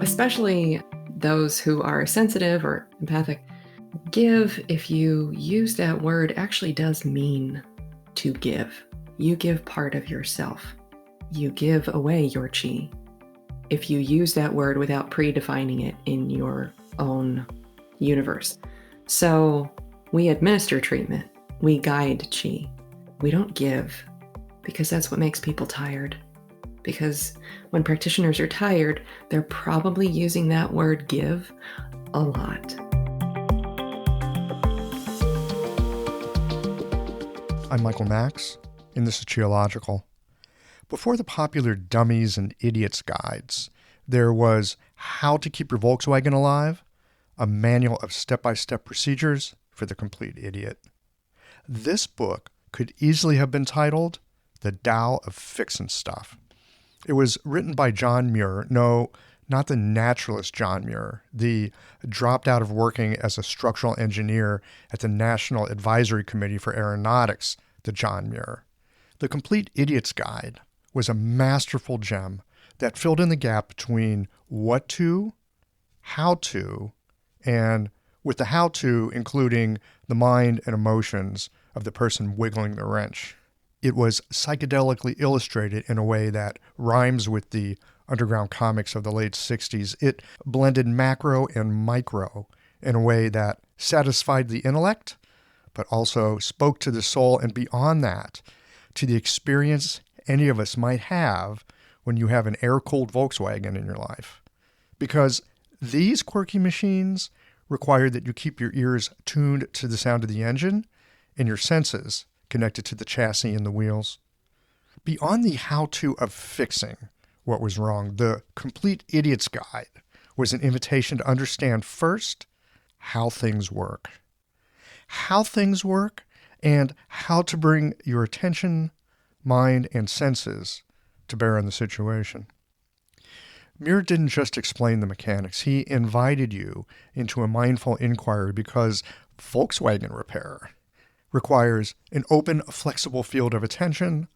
especially those who are sensitive or empathic, give, if you use that word, actually does mean to give. You give part of yourself. You give away your chi. If you use that word without predefining it in your own universe. So we administer treatment. We guide chi. We don't give, because that's what makes people tired. Because when practitioners are tired, they're probably using that word give a lot. I'm Michael Max, and this is Geological. Before the popular Dummies and Idiots guides, there was How to Keep Your Volkswagen Alive, a manual of step-by-step procedures for the complete idiot. This book could easily have been titled The Tao of Fixin' Stuff. It was written by John Muir. No, not the naturalist John Muir, the dropped out of working as a structural engineer at the National Advisory Committee for Aeronautics, the John Muir. The Complete Idiot's Guide was a masterful gem that filled in the gap between what to, how to, and with the how to including the mind and emotions of the person wiggling the wrench. It was psychedelically illustrated in a way that rhymes with the underground comics of the late 60s. It blended macro and micro in a way that satisfied the intellect, but also spoke to the soul, and beyond that, to the experience any of us might have when you have an air-cooled Volkswagen in your life. Because these quirky machines require that you keep your ears tuned to the sound of the engine and your senses connected to the chassis and the wheels. Beyond the how-to of fixing what was wrong, the Complete Idiot's Guide was an invitation to understand first how things work. How things work and how to bring your attention, mind, and senses to bear on the situation. Muir didn't just explain the mechanics. He invited you into a mindful inquiry because Volkswagen repair requires an open, flexible field of attention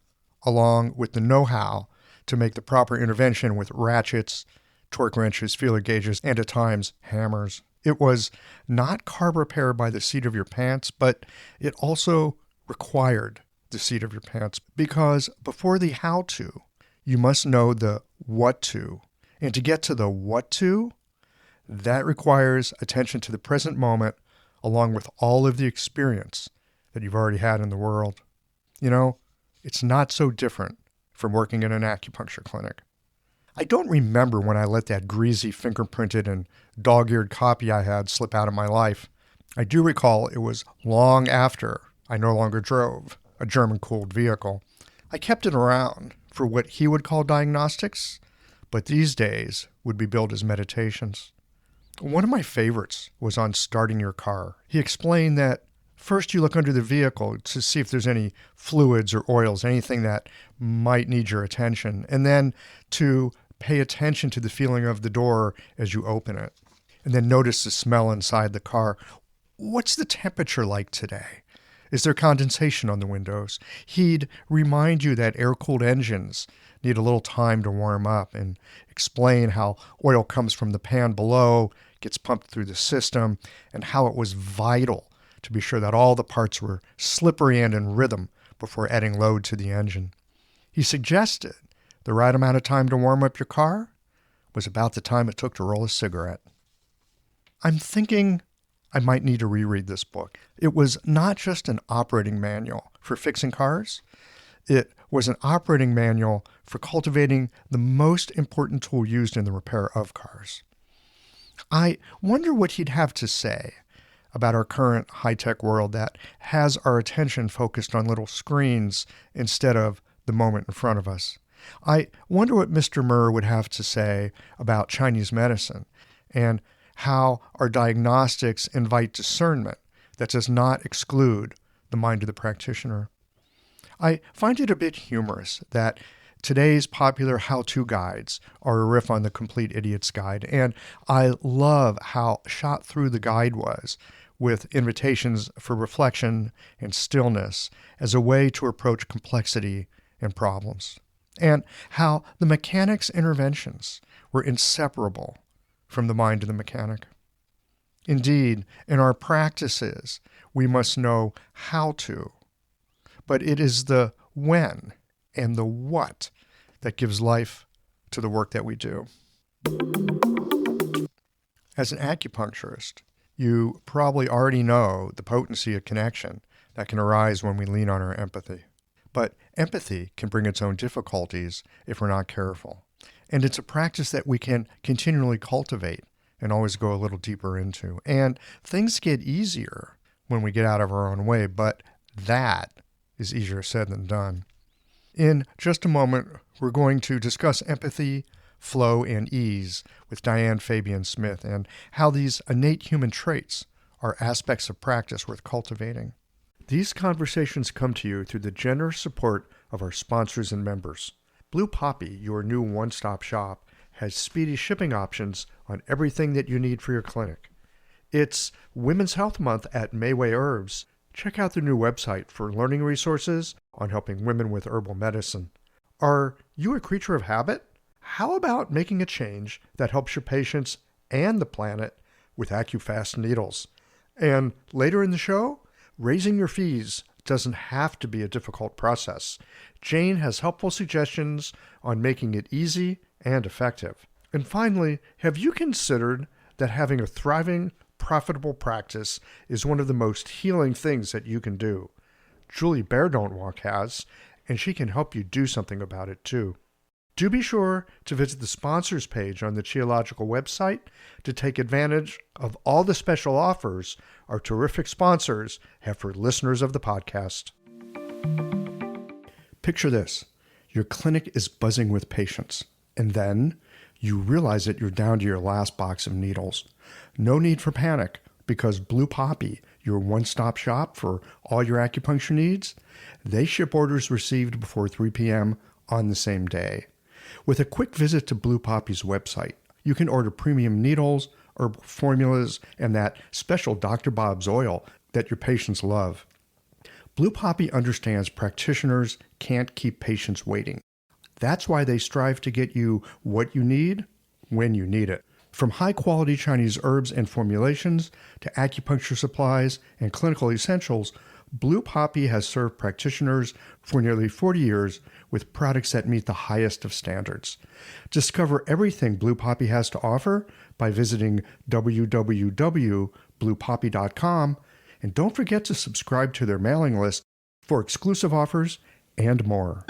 along with the know-how to make the proper intervention with ratchets, torque wrenches, feeler gauges, and at times hammers. It was not car repair by the seat of your pants, but it also required the seat of your pants, because before the how to, you must know the what to. And to get to the what to, that requires attention to the present moment along with all of the experience that you've already had in the world. You know, it's not so different from working in an acupuncture clinic. I don't remember when I let that greasy, fingerprinted, and dog-eared copy I had slip out of my life. I do recall it was long after I no longer drove a German-cooled vehicle. I kept it around for what he would call diagnostics, but these days would be billed as meditations. One of my favorites was on starting your car. He explained that first you look under the vehicle to see if there's any fluids or oils, anything that might need your attention, and then to pay attention to the feeling of the door as you open it, and then notice the smell inside the car. What's the temperature like today? Is there condensation on the windows? He'd remind you that air-cooled engines need a little time to warm up and explain how oil comes from the pan below, gets pumped through the system, and how it was vital to be sure that all the parts were slippery and in rhythm before adding load to the engine. He suggested the right amount of time to warm up your car was about the time it took to roll a cigarette. I'm thinking I might need to reread this book. It was not just an operating manual for fixing cars. It was an operating manual for cultivating the most important tool used in the repair of cars. I wonder what he'd have to say about our current high-tech world that has our attention focused on little screens instead of the moment in front of us. I wonder what Mr. Muir would have to say about Chinese medicine and how our diagnostics invite discernment that does not exclude the mind of the practitioner. I find it a bit humorous that today's popular how-to guides are a riff on the Complete Idiot's Guide, and I love how shot through the guide was with invitations for reflection and stillness as a way to approach complexity and problems, and how the mechanics interventions were inseparable from the mind to the mechanic. Indeed, in our practices, we must know how to, but it is the when and the what that gives life to the work that we do. As an acupuncturist, you probably already know the potency of connection that can arise when we lean on our empathy. But empathy can bring its own difficulties if we're not careful. And it's a practice that we can continually cultivate and always go a little deeper into. And things get easier when we get out of our own way, but that is easier said than done. In just a moment, we're going to discuss empathy, flow, and ease with Diane Fabian-Smith and how these innate human traits are aspects of practice worth cultivating. These conversations come to you through the generous support of our sponsors and members. Blue Poppy, your new one-stop shop, has speedy shipping options on everything that you need for your clinic. It's Women's Health Month at Mayway Herbs. Check out their new website for learning resources on helping women with herbal medicine. Are you a creature of habit? How about making a change that helps your patients and the planet with AccuFast needles? And later in the show, raising your fees doesn't have to be a difficult process. Jane has helpful suggestions on making it easy and effective. And finally, have you considered that having a thriving, profitable practice is one of the most healing things that you can do? Julie Bear Don't Walk has, and she can help you do something about it too. Do be sure to visit the sponsors page on the Qiological website to take advantage of all the special offers our terrific sponsors have for listeners of the podcast. Picture this. Your clinic is buzzing with patients, and then you realize that you're down to your last box of needles. No need for panic, because Blue Poppy, your one-stop shop for all your acupuncture needs, they ship orders received before 3 p.m. on the same day. With a quick visit to Blue Poppy's website, you can order premium needles, herbal formulas, and that special Dr. Bob's oil that your patients love. Blue Poppy understands practitioners can't keep patients waiting. That's why they strive to get you what you need when you need it. From high-quality Chinese herbs and formulations to acupuncture supplies and clinical essentials, Blue Poppy has served practitioners for nearly 40 years with products that meet the highest of standards. Discover everything Blue Poppy has to offer by visiting www.bluepoppy.com, and don't forget to subscribe to their mailing list for exclusive offers and more.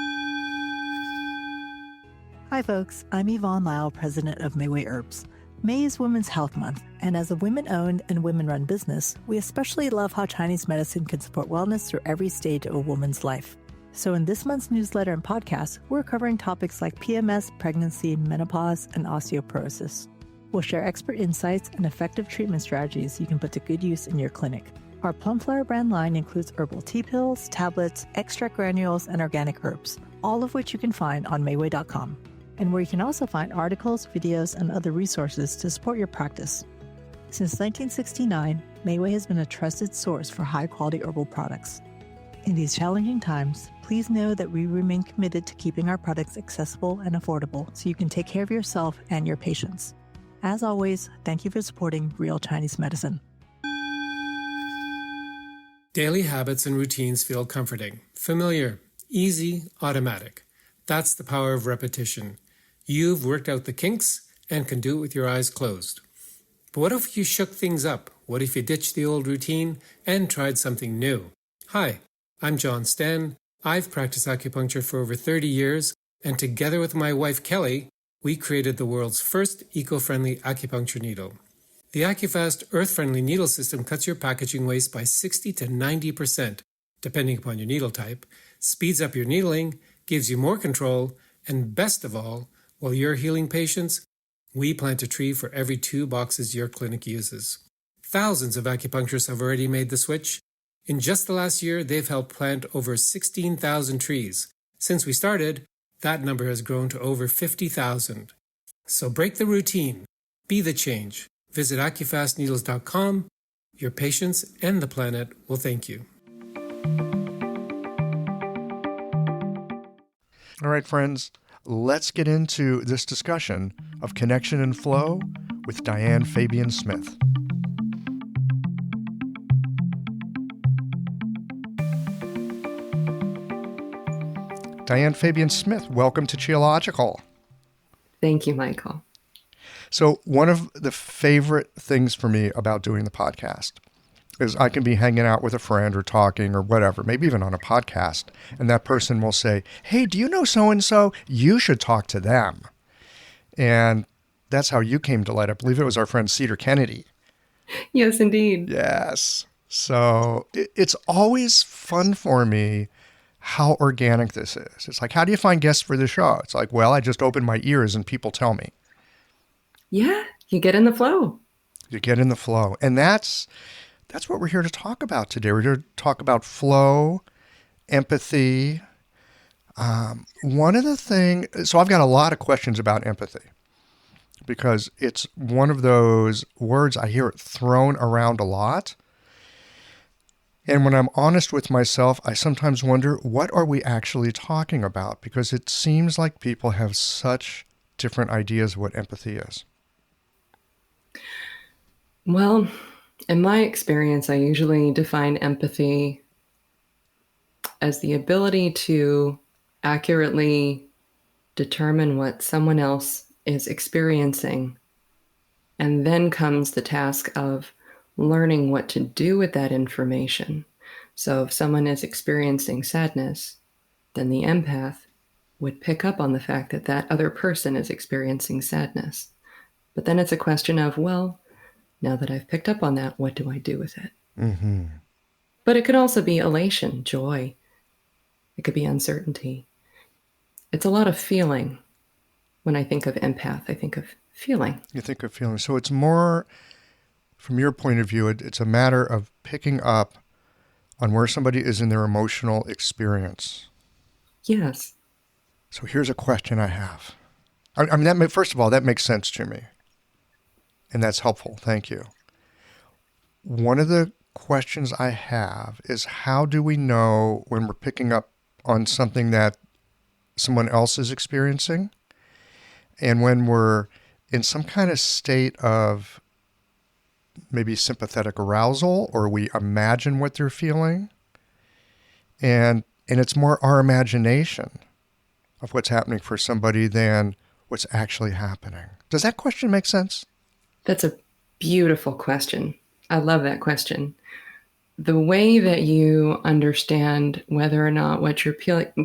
Hi folks, I'm Yvonne Lyle, president of Mayway Herbs. May is Women's Health Month, and as a women-owned and women-run business, we especially love how Chinese medicine can support wellness through every stage of a woman's life. So in this month's newsletter and podcast, we're covering topics like PMS, pregnancy, menopause, and osteoporosis. We'll share expert insights and effective treatment strategies you can put to good use in your clinic. Our Plumflower brand line includes herbal tea pills, tablets, extract granules, and organic herbs, all of which you can find on Mayway.com. And where you can also find articles, videos, and other resources to support your practice. Since 1969, Mayway has been a trusted source for high-quality herbal products. In these challenging times, please know that we remain committed to keeping our products accessible and affordable so you can take care of yourself and your patients. As always, thank you for supporting Real Chinese Medicine. Daily habits and routines feel comforting, familiar, easy, automatic. That's the power of repetition. You've worked out the kinks and can do it with your eyes closed. But what if you shook things up? What if you ditched the old routine and tried something new? Hi, I'm John Sten. I've practiced acupuncture for over 30 years, and together with my wife Kelly, we created the world's first eco-friendly acupuncture needle. The AccuFast earth-friendly needle system cuts your packaging waste by 60 to 90%, depending upon your needle type, speeds up your needling, gives you more control, and best of all, while you're healing patients, we plant a tree for every 2 boxes your clinic uses. Thousands of acupuncturists have already made the switch. In just the last year, they've helped plant over 16,000 trees. Since we started, that number has grown to over 50,000. So break the routine. Be the change. Visit AccuFastNeedles.com. Your patients and the planet will thank you. All right, friends, let's get into this discussion of connection and flow with Diane Fabian-Smith. Diane Fabian-Smith, welcome to Geological. Thank you, Michael. So one of the favorite things for me about doing the podcast is I can be hanging out with a friend or talking or whatever, maybe even on a podcast, and that person will say, hey, do you know so-and-so? You should talk to them. And that's how you came to light. I believe it was our friend Cedar Kennedy. Yes, indeed. Yes. So it's always fun for me how organic this is. It's like, how do you find guests for the show? It's like, well, I just open my ears and people tell me. Yeah, you get in the flow. You get in the flow. And that's what we're here to talk about today. We're here to talk about flow, empathy. One of the things, so I've got a lot of questions about empathy because it's one of those words, I hear it thrown around a lot. And when I'm honest with myself, I sometimes wonder, what are we actually talking about? Because it seems like people have such different ideas of what empathy is. Well, in my experience, I usually define empathy as the ability to accurately determine what someone else is experiencing. And then comes the task of learning what to do with that information. So if someone is experiencing sadness, then the empath would pick up on the fact that that other person is experiencing sadness. But then it's a question of, well, now that I've picked up on that, what do I do with it? Mm-hmm. But it could also be elation, joy. It could be uncertainty. It's a lot of feeling. When I think of empath, I think of feeling. You think of feeling. So it's more, from your point of view, it's a matter of picking up on where somebody is in their emotional experience. Yes. So here's a question I have. I mean, first of all, that makes sense to me. And that's helpful. Thank you. One of the questions I have is, how do we know when we're picking up on something that someone else is experiencing and when we're in some kind of state of maybe sympathetic arousal, or we imagine what they're feeling, and it's more our imagination of what's happening for somebody than what's actually happening. Does that question make sense? That's a beautiful question. I love that question. The way that you understand whether or not what you're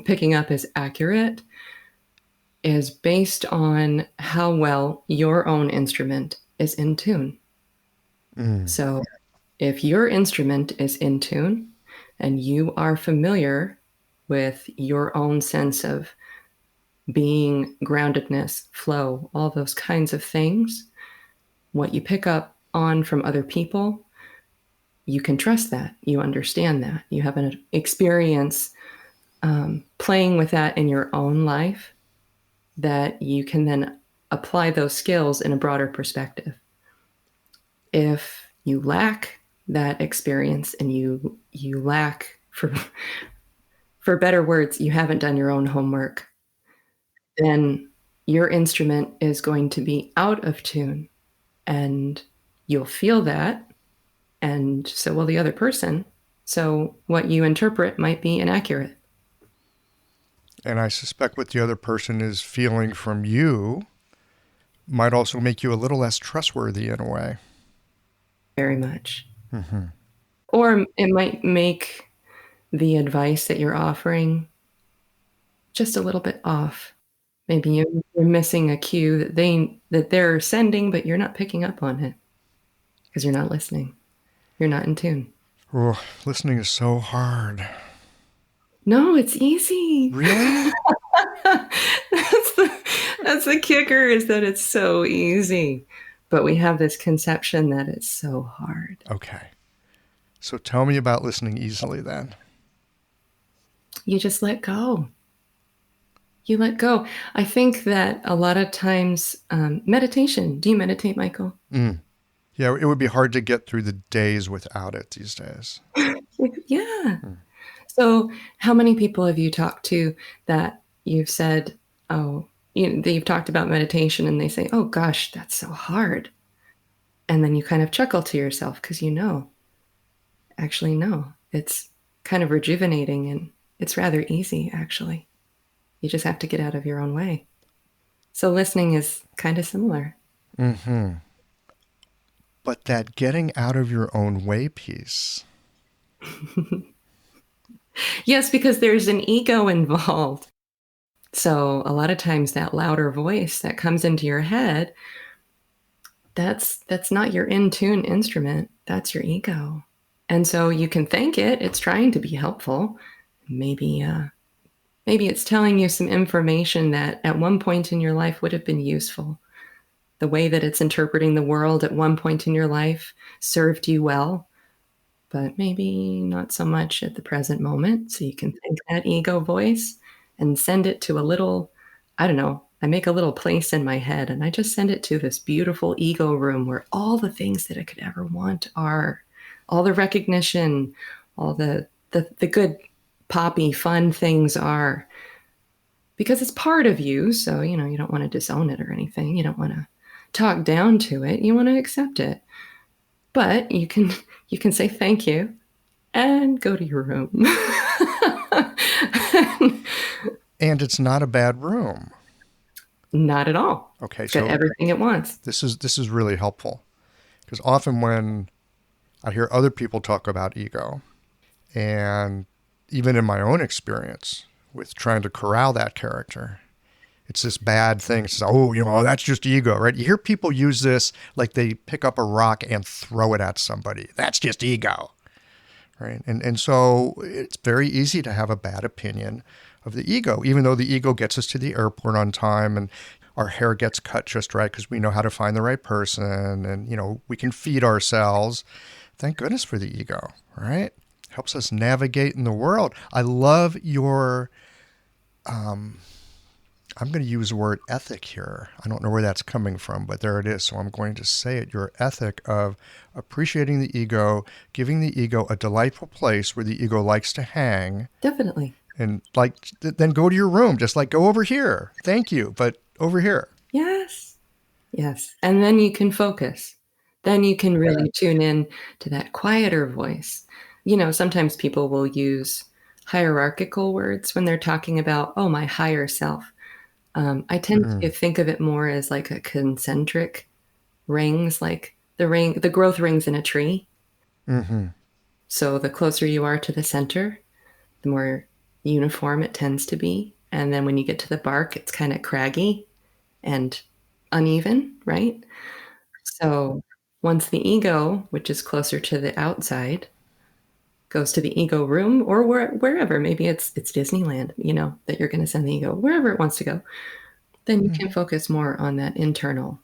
picking up is accurate is based on how well your own instrument is in tune. So if your instrument is in tune and you are familiar with your own sense of being, groundedness, flow, all those kinds of things, what you pick up on from other people, you can trust that. You understand that. You have an experience playing with that in your own life that you can then apply those skills in a broader perspective. If you lack that experience and you lack, for better words, you haven't done your own homework, then your instrument is going to be out of tune. And you'll feel that, and so will the other person. So what you interpret might be inaccurate. And I suspect what the other person is feeling from you might also make you a little less trustworthy in a way. Very much. Mm-hmm. Or it might make the advice that you're offering just a little bit off. Maybe you're missing a cue that they're sending, but you're not picking up on it because you're not listening. You're not in tune. Oh, listening is so hard. No, it's easy. Really? That's the kicker, is that it's so easy. But we have this conception that it's so hard. Okay. So tell me about listening easily then. You just let go. You let go. I think that a lot of times, meditation. Do you meditate, Michael? Yeah, it would be hard to get through the days without it these days. Yeah. So how many people have you talked to that you've said, oh, you've talked about meditation and they say, oh gosh, that's so hard. And then you kind of chuckle to yourself because actually, no, it's kind of rejuvenating and it's rather easy, actually. You just have to get out of your own way. So listening is kind of similar. Mm-hmm. But that getting out of your own way piece. Yes, because there's an ego involved. So a lot of times that louder voice that comes into your head, that's not your in-tune instrument. That's your ego. And so you can thank it. It's trying to be helpful. Maybe it's telling you some information that at one point in your life would have been useful. The way that it's interpreting the world at one point in your life served you well, but maybe not so much at the present moment. So you can thank that ego voice and send it to a little, I don't know, I make a little place in my head and I just send it to this beautiful ego room where all the things that I could ever want are, all the recognition, all the good poppy fun things are, because it's part of you. So, you don't want to disown it or anything. You don't want to talk down to it. You want to accept it. But you can say thank you and go to your room. And it's not a bad room. Not at all. Okay, It's got everything it wants. This is really helpful because often when I hear other people talk about ego, and even in my own experience with trying to corral that character, it's this bad thing. It's, that's just ego, right? You hear people use this like they pick up a rock and throw it at somebody. That's just ego, right? And so it's very easy to have a bad opinion of the ego, even though the ego gets us to the airport on time and our hair gets cut just right because we know how to find the right person and, we can feed ourselves. Thank goodness for the ego, right? Helps us navigate in the world. I love your, I'm going to use the word ethic here. I don't know where that's coming from, but there it is. So I'm going to say it. Your ethic of appreciating the ego, giving the ego a delightful place where the ego likes to hang. Definitely. And then go to your room, just like go over here. Thank you, but over here. Yes. Yes. And then you can focus. Then you can really tune in to that quieter voice. Sometimes people will use hierarchical words when they're talking about, my higher self. I tend to think of it more as like a concentric rings, like the growth rings in a tree. Mm-hmm. So the closer you are to the center, the more uniform it tends to be. And then when you get to the bark, it's kind of craggy and uneven, right? So once the ego, which is closer to the outside, goes to the ego room or wherever, maybe it's Disneyland, that you're going to send the ego wherever it wants to go, then you can focus more on that internal,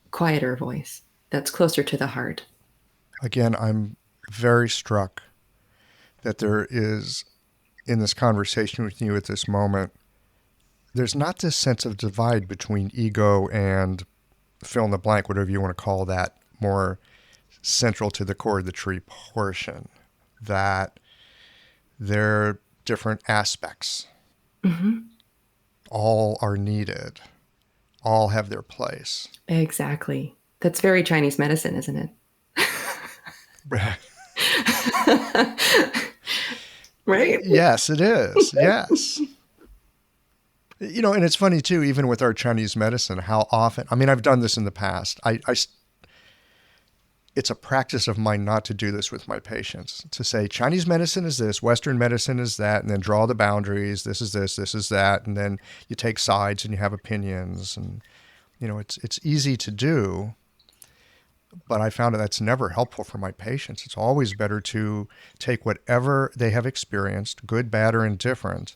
quieter voice that's closer to the heart. Again, I'm very struck that there is, in this conversation with you at this moment, there's not this sense of divide between ego and fill in the blank, whatever you want to call that, more central to the core of the tree portion, that they're different aspects. Mm-hmm. All are needed. All have their place. Exactly. That's very Chinese medicine, isn't it? Right? Yes, it is. Yes. And it's funny too, even with our Chinese medicine, how often, I've done this in the past. It's a practice of mine not to do this with my patients, to say Chinese medicine is this, Western medicine is that, and then draw the boundaries. This is this is that. And then you take sides and you have opinions. And, it's easy to do, but I found that's never helpful for my patients. It's always better to take whatever they have experienced, good, bad, or indifferent,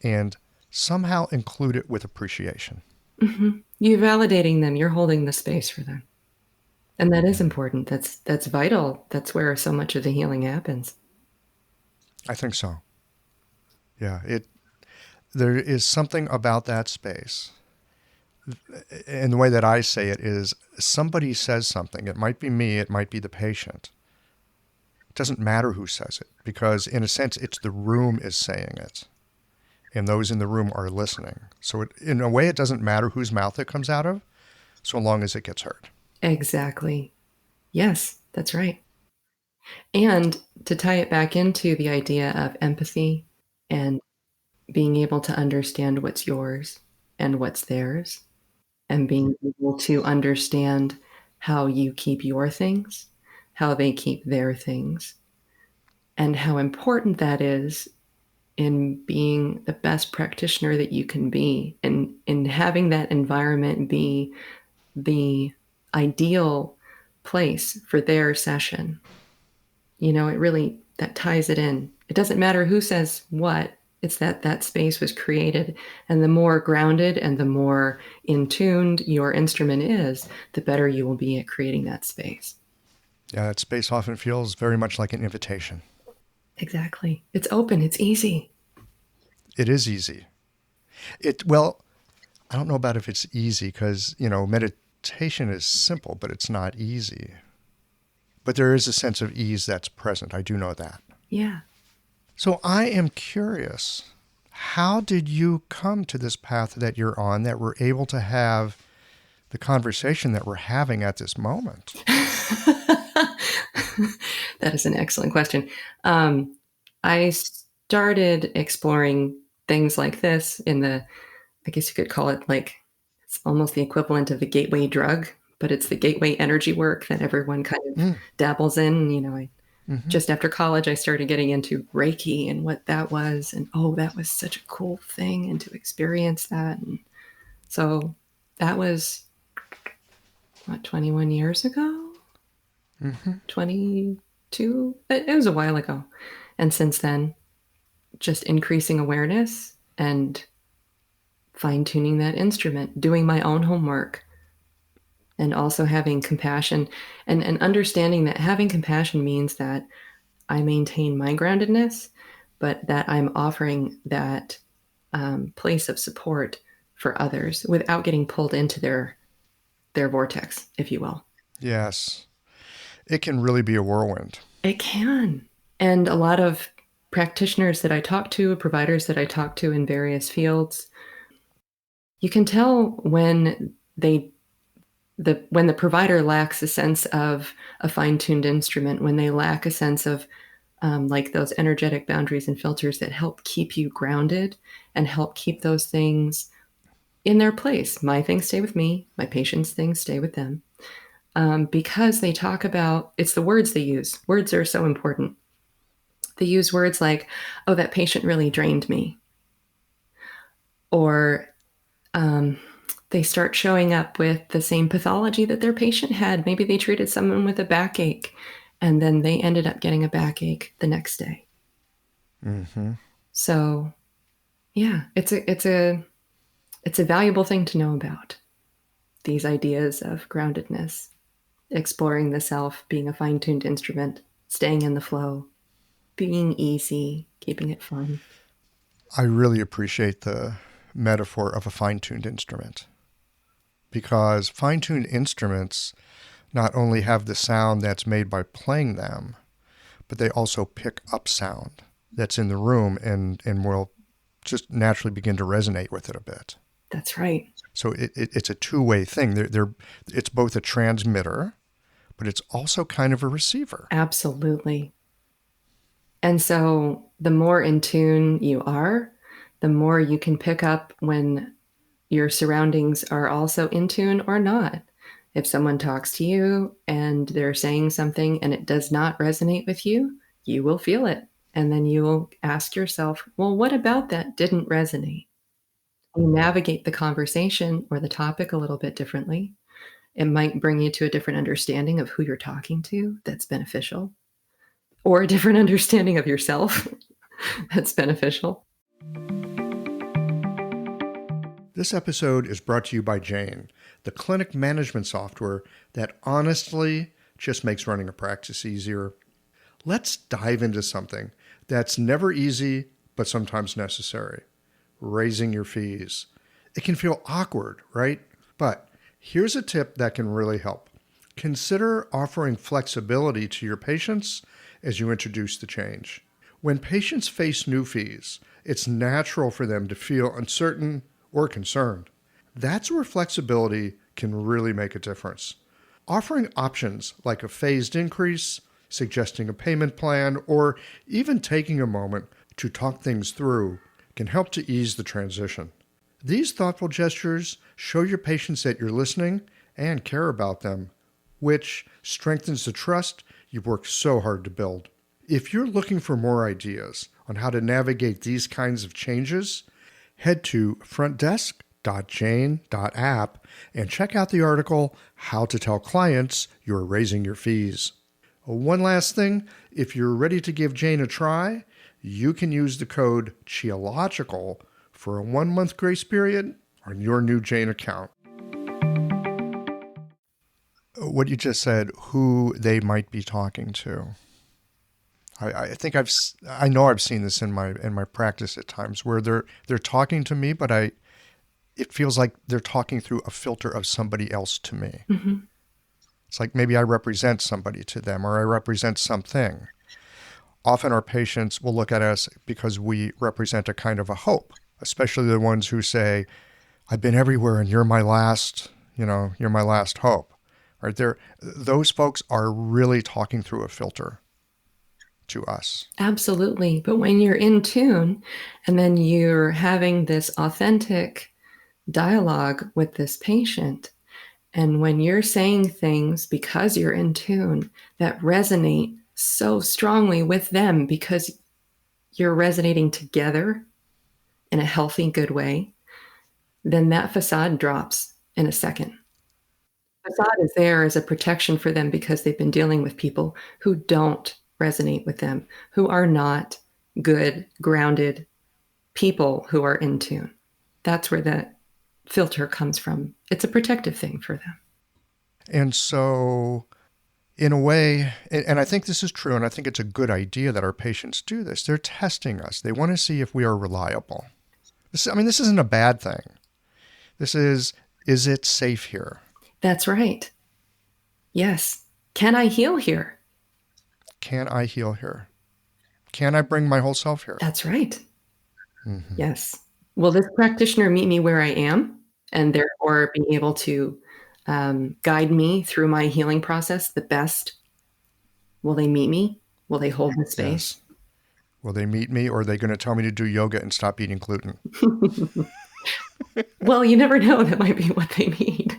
and somehow include it with appreciation. Mm-hmm. You're validating them. You're holding the space for them. And that is important. That's vital. That's where so much of the healing happens. I think so. Yeah, there is something about that space. And the way that I say it is somebody says something. It might be me, it might be the patient. It doesn't matter who says it because in a sense it's the room is saying it. And those in the room are listening. So in a way it doesn't matter whose mouth it comes out of so long as it gets heard. Exactly. Yes, that's right. And to tie it back into the idea of empathy and being able to understand what's yours and what's theirs, and being able to understand how you keep your things, how they keep their things, and how important that is in being the best practitioner that you can be, and in having that environment be the ideal place for their session. It really, that ties it in. It doesn't matter who says what. It's that space was created, and the more grounded and the more in tuned your instrument is, the better you will be at creating that space. Yeah, that space often feels very much like an invitation. Exactly. It's open. It's easy. It is easy. Well, I don't know about if it's easy because, meditation is simple, but it's not easy. But there is a sense of ease that's present. I do know that. Yeah. So I am curious, how did you come to this path that you're on, that we're able to have the conversation that we're having at this moment? That is an excellent question. I started exploring things like this I guess you could call it, like, it's almost the equivalent of the gateway drug, but it's the gateway energy work that everyone kind of dabbles in. Just after college, I started getting into Reiki and what that was. And that was such a cool thing, and to experience that. And so that was, 21 years ago? 22? It was a while ago. And since then, just increasing awareness and fine-tuning that instrument, doing my own homework, and also having compassion, and understanding that having compassion means that I maintain my groundedness, but that I'm offering that place of support for others without getting pulled into their vortex, if you will. Yes. It can really be a whirlwind. It can. And a lot of practitioners that I talk to, providers that I talk to in various fields, you can tell when when the provider lacks a sense of a fine-tuned instrument, when they lack a sense of like those energetic boundaries and filters that help keep you grounded and help keep those things in their place. My things stay with me, my patients' things stay with them. Because they talk about, it's the words they use. Words are so important. They use words like, oh, that patient really drained me. Or they start showing up with the same pathology that their patient had. Maybe they treated someone with a backache, and then they ended up getting a backache the next day. Mm-hmm. So, yeah, it's a valuable thing to know about, these ideas of groundedness, exploring the self, being a fine-tuned instrument, staying in the flow, being easy, keeping it fun. I really appreciate the metaphor of a fine-tuned instrument, because fine-tuned instruments not only have the sound that's made by playing them, but they also pick up sound that's in the room and will just naturally begin to resonate with it a bit. That's right. So it's a two-way thing. It's both a transmitter, but it's also kind of a receiver. Absolutely. And so the more in tune you are, the more you can pick up when your surroundings are also in tune or not. If someone talks to you and they're saying something and it does not resonate with you, you will feel it. And then you will ask yourself, well, what about that didn't resonate? You navigate the conversation or the topic a little bit differently. It might bring you to a different understanding of who you're talking to that's beneficial, or a different understanding of yourself that's beneficial. This episode is brought to you by Jane, the clinic management software that honestly just makes running a practice easier. Let's dive into something that's never easy, but sometimes necessary: raising your fees. It can feel awkward, right? But here's a tip that can really help. Consider offering flexibility to your patients as you introduce the change. When patients face new fees, it's natural for them to feel uncertain or concerned. That's where flexibility can really make a difference. Offering options like a phased increase, suggesting a payment plan, or even taking a moment to talk things through can help to ease the transition. These thoughtful gestures show your patients that you're listening and care about them, which strengthens the trust you've worked so hard to build. If you're looking for more ideas on how to navigate these kinds of changes, head to frontdesk.jane.app and check out the article, How to Tell Clients You're Raising Your Fees. One last thing, if you're ready to give Jane a try, you can use the code CHIOLOGICAL for a 1-month grace period on your new Jane account. What you just said, who they might be talking to. I think I know I've seen this in my practice at times where they're talking to me, but it feels like they're talking through a filter of somebody else to me. Mm-hmm. It's like maybe I represent somebody to them or I represent something. Often our patients will look at us because we represent a kind of a hope, especially the ones who say, I've been everywhere and you're my last hope. Right? Those folks are really talking through a filter to us. Absolutely. But when you're in tune and then you're having this authentic dialogue with this patient, and when you're saying things because you're in tune that resonate so strongly with them because you're resonating together in a healthy, good way, then that facade drops in a second. Facade is there as a protection for them because they've been dealing with people who don't resonate with them, who are not good, grounded people who are in tune. That's where that filter comes from. It's a protective thing for them. And so, in a way, and I think this is true, and I think it's a good idea that our patients do this. They're testing us. They want to see if we are reliable. This isn't a bad thing. This is it safe here? That's right. Yes. Can I heal here? Can I heal here? Can I bring my whole self here? That's right. Mm-hmm. Yes. Will this practitioner meet me where I am and therefore be able to guide me through my healing process the best? Will they meet me? Will they hold the space? Yes. Will they meet me, or are they going to tell me to do yoga and stop eating gluten? Well, you never know. That might be what they need.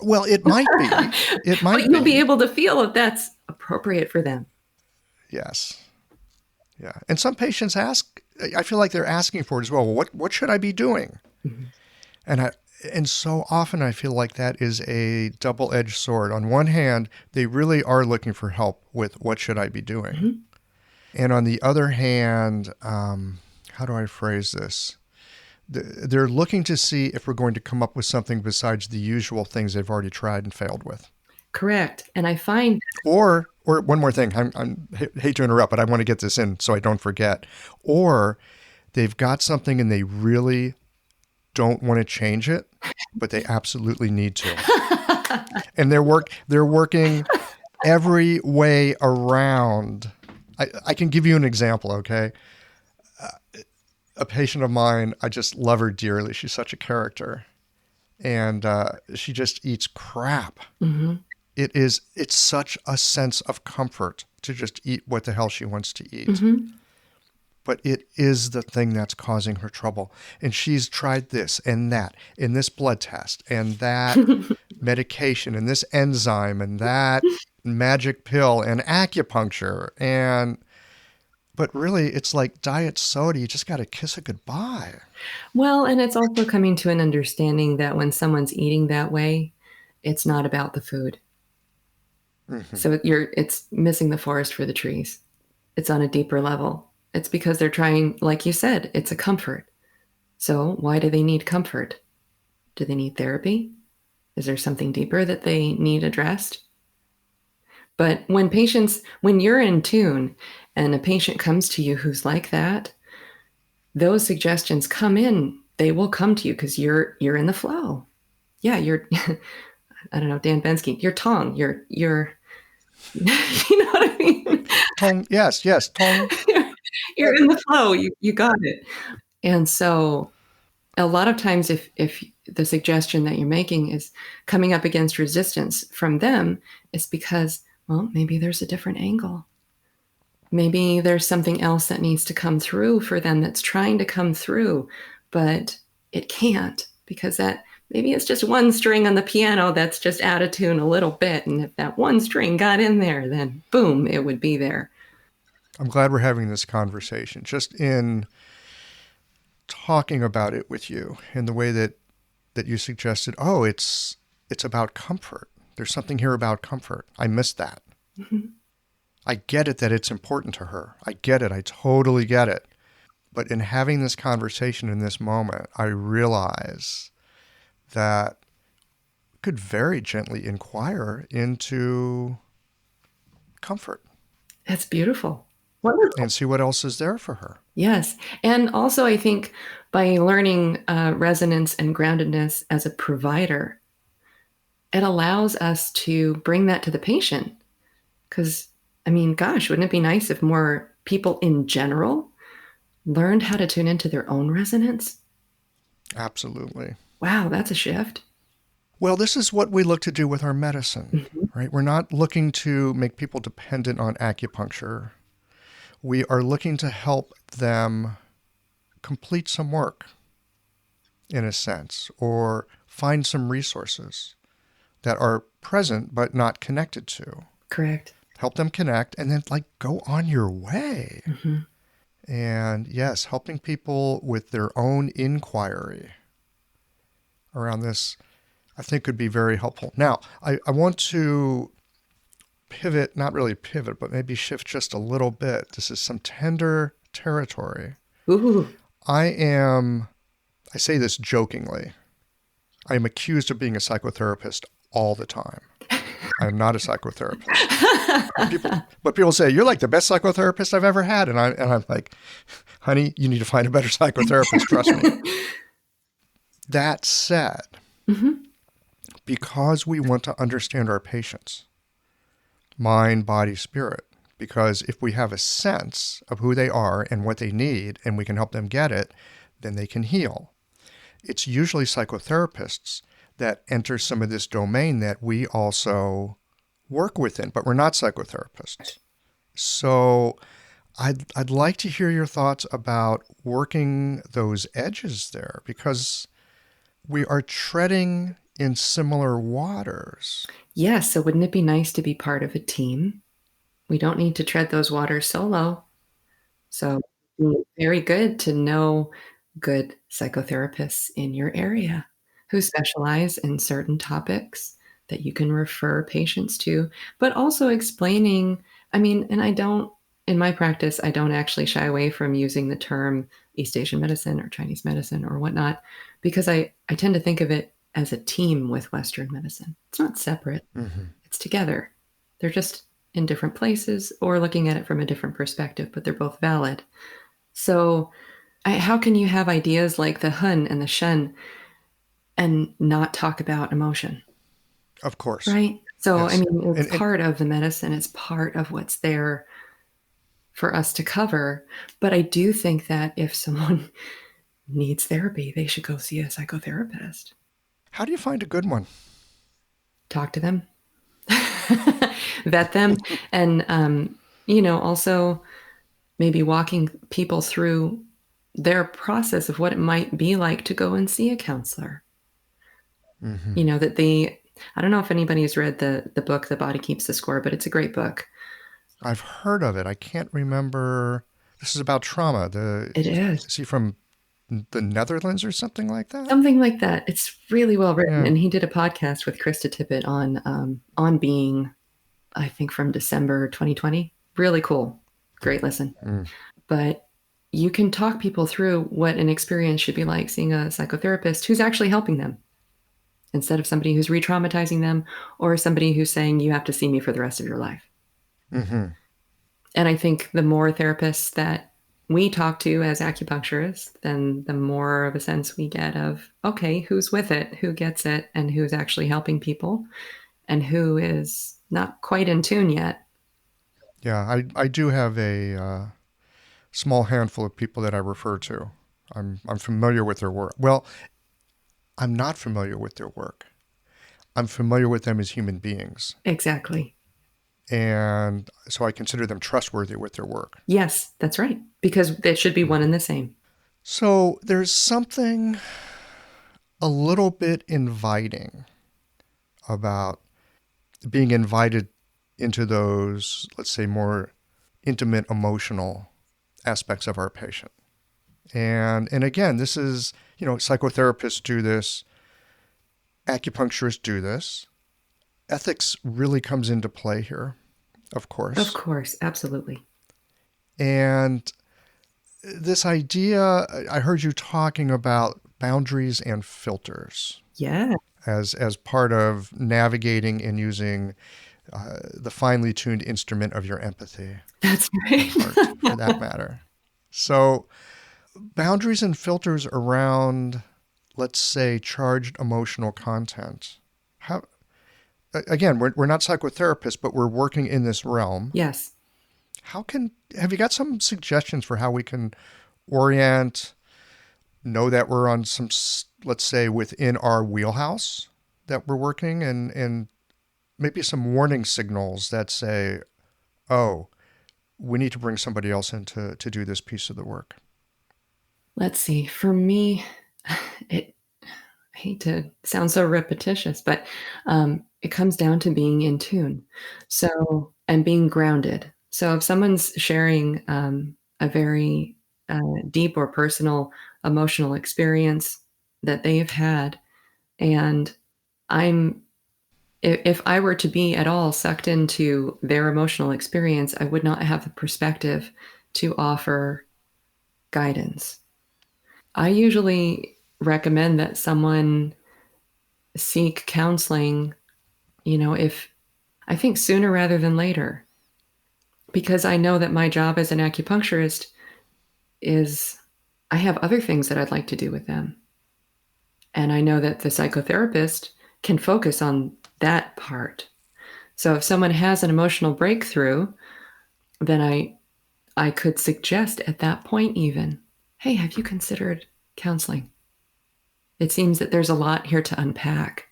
Well, it might be. It might but you'll be able to feel if that's appropriate for them. Yes. Yeah. And some patients I feel like they're asking for it as well. Well, what should I be doing? Mm-hmm. And so often I feel like that is a double-edged sword. On one hand, they really are looking for help with what should I be doing? Mm-hmm. And on the other hand, how do I phrase this? They're looking to see if we're going to come up with something besides the usual things they've already tried and failed with. Correct. And I find... Or one more thing, I hate to interrupt, but I want to get this in so I don't forget. Or they've got something and they really don't want to change it, but they absolutely need to. And they're working every way around. I can give you an example, okay? A patient of mine, I just love her dearly. She's such a character. And she just eats crap. Mm-hmm. It's such a sense of comfort to just eat what the hell she wants to eat. Mm-hmm. But it is the thing that's causing her trouble. And she's tried this and that, and this blood test, and that medication, and this enzyme, and that magic pill, and acupuncture. But really, it's like diet soda. You just got to kiss it goodbye. Well, and it's also coming to an understanding that when someone's eating that way, it's not about the food. Mm-hmm. So it's missing the forest for the trees. It's on a deeper level. It's because they're trying, like you said, it's a comfort. So why do they need comfort? Do they need therapy? Is there something deeper that they need addressed? But when you're in tune and a patient comes to you who's like that, those suggestions come in. They will come to you because you're in the flow. Yeah, you're, I don't know, Dan Bensky, your tongue, you're, you know what I mean? Tongue, yes, tongue. You're in the flow. You got it. And so a lot of times if the suggestion that you're making is coming up against resistance from them, is because, well, maybe there's a different angle. Maybe there's something else that needs to come through for them that's trying to come through, but it can't, because that maybe it's just one string on the piano that's just out of tune a little bit. And if that one string got in there, then boom, it would be there. I'm glad we're having this conversation. Just in talking about it with you in the way that you suggested, oh, it's about comfort. There's something here about comfort. I missed that. Mm-hmm. I get it that it's important to her. I get it. I totally get it. But in having this conversation in this moment, I realize that I could very gently inquire into comfort. That's beautiful. Wonderful. And see what else is there for her. Yes. And also, I think by learning resonance and groundedness as a provider, it allows us to bring that to the patient. Because, I mean, gosh, wouldn't it be nice if more people in general learned how to tune into their own resonance? Absolutely. Wow, that's a shift. Well, this is what we look to do with our medicine, right? We're not looking to make people dependent on acupuncture. We are looking to help them complete some work, in a sense, or find some resources that are present but not connected to. Correct. Help them connect and then go on your way. Mm-hmm. And yes, helping people with their own inquiry around this, I think, could be very helpful. Now, I want to pivot, not really pivot, but maybe shift just a little bit. This is some tender territory. Ooh. I say this jokingly, I am accused of being a psychotherapist all the time. I am not a psychotherapist. But people say, you're like the best psychotherapist I've ever had. And I'm like, honey, you need to find a better psychotherapist, trust me. That said, because we want to understand our patients, mind, body, spirit, because if we have a sense of who they are and what they need, and we can help them get it, then they can heal. It's usually psychotherapists that enter some of this domain that we also work within, but we're not psychotherapists. So I'd like to hear your thoughts about working those edges there, because we are treading in similar waters. Yes. So wouldn't it be nice to be part of a team? We don't need to tread those waters solo. So very good to know good psychotherapists in your area who specialize in certain topics that you can refer patients to, but also explaining, I mean, and in my practice, I don't actually shy away from using the term East Asian medicine or Chinese medicine or whatnot, because I tend to think of it as a team with Western medicine. It's not separate. Mm-hmm. It's together. They're just in different places or looking at it from a different perspective, but they're both valid. So how can you have ideas like the Hun and the Shen and not talk about emotion? Of course. Right? So, yes. I mean, it's part of the medicine. It's part of what's there for us to cover. But I do think that if someone needs therapy, they should go see a psychotherapist. How do you find a good one? Talk to them. Vet them. And, also maybe walking people through their process of what it might be like to go and see a counselor. Mm-hmm. I don't know if anybody has read the book, The Body Keeps the Score, but it's a great book. I've heard of it. I can't remember. This is about trauma. It is. Is he from the Netherlands or something like that? Something like that. It's really well written. Yeah. And he did a podcast with Krista Tippett on being, I think, from December 2020. Really cool. Great listen. Mm. But you can talk people through what an experience should be like seeing a psychotherapist who's actually helping them, instead of somebody who's re-traumatizing them or somebody who's saying, you have to see me for the rest of your life. Mm-hmm. And I think the more therapists that we talk to as acupuncturists, then the more of a sense we get of, okay, who's with it, who gets it, and who's actually helping people, and who is not quite in tune yet. Yeah, I do have a small handful of people that I refer to. I'm familiar with their work. Well, I'm not familiar with their work. I'm familiar with them as human beings. Exactly. And so I consider them trustworthy with their work. Yes, that's right. Because it should be one and the same. So there's something a little bit inviting about being invited into those, let's say, more intimate emotional aspects of our patient. And again, this is, psychotherapists do this, acupuncturists do this. Ethics really comes into play here, of course. Of course, absolutely. And this idea, I heard you talking about boundaries and filters. Yeah. As part of navigating and using the finely tuned instrument of your empathy. That's right. Heart, for that matter. So boundaries and filters around, let's say, charged emotional content. How, again, we're not psychotherapists, but we're working in this realm. Yes. Have you got some suggestions for how we can orient, know that we're on some, let's say, within our wheelhouse that we're working, and maybe some warning signals that say, oh, we need to bring somebody else in to do this piece of the work? Let's see. For me, I hate to sound so repetitious, but it comes down to being in tune. So, and being grounded. So if someone's sharing a very deep or personal emotional experience that they've had, and if I were to be at all sucked into their emotional experience, I would not have the perspective to offer guidance. I usually recommend that someone seek counseling, if I think sooner rather than later, because I know that my job as an acupuncturist is I have other things that I'd like to do with them. And I know that the psychotherapist can focus on that part. So if someone has an emotional breakthrough, then I could suggest at that point even, hey, have you considered counseling? It seems that there's a lot here to unpack.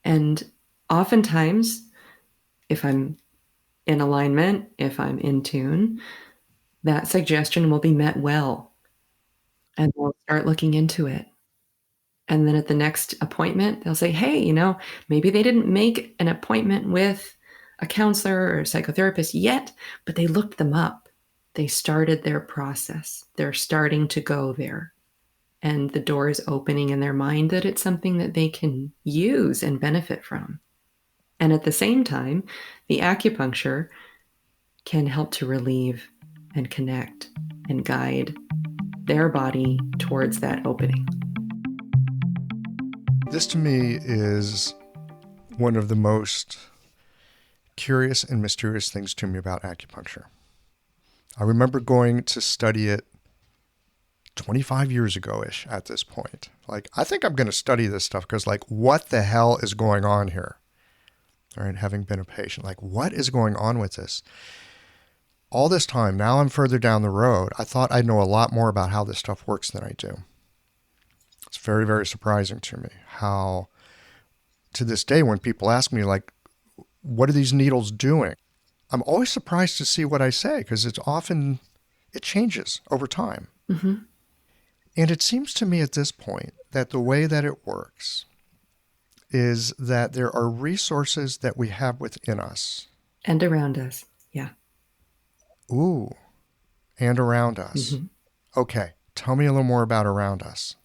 And oftentimes, if I'm in alignment, if I'm in tune, that suggestion will be met well. And we'll start looking into it. And then at the next appointment, they'll say, hey, maybe they didn't make an appointment with a counselor or a psychotherapist yet, but they looked them up. They started their process. They're starting to go there. And the door is opening in their mind that it's something that they can use and benefit from. And at the same time, the acupuncture can help to relieve and connect and guide their body towards that opening. This to me is one of the most curious and mysterious things to me about acupuncture. I remember going to study it 25 years ago-ish at this point. I think I'm going to study this stuff because, what the hell is going on here? All right, having been a patient, what is going on with this? All this time, now I'm further down the road, I thought I'd know a lot more about how this stuff works than I do. It's very, very surprising to me how, to this day, when people ask me, what are these needles doing? I'm always surprised to see what I say because it changes over time. Mm-hmm. And it seems to me at this point that the way that it works is that there are resources that we have within us. And around us, yeah. Ooh, and around us. Mm-hmm. Okay, tell me a little more about around us.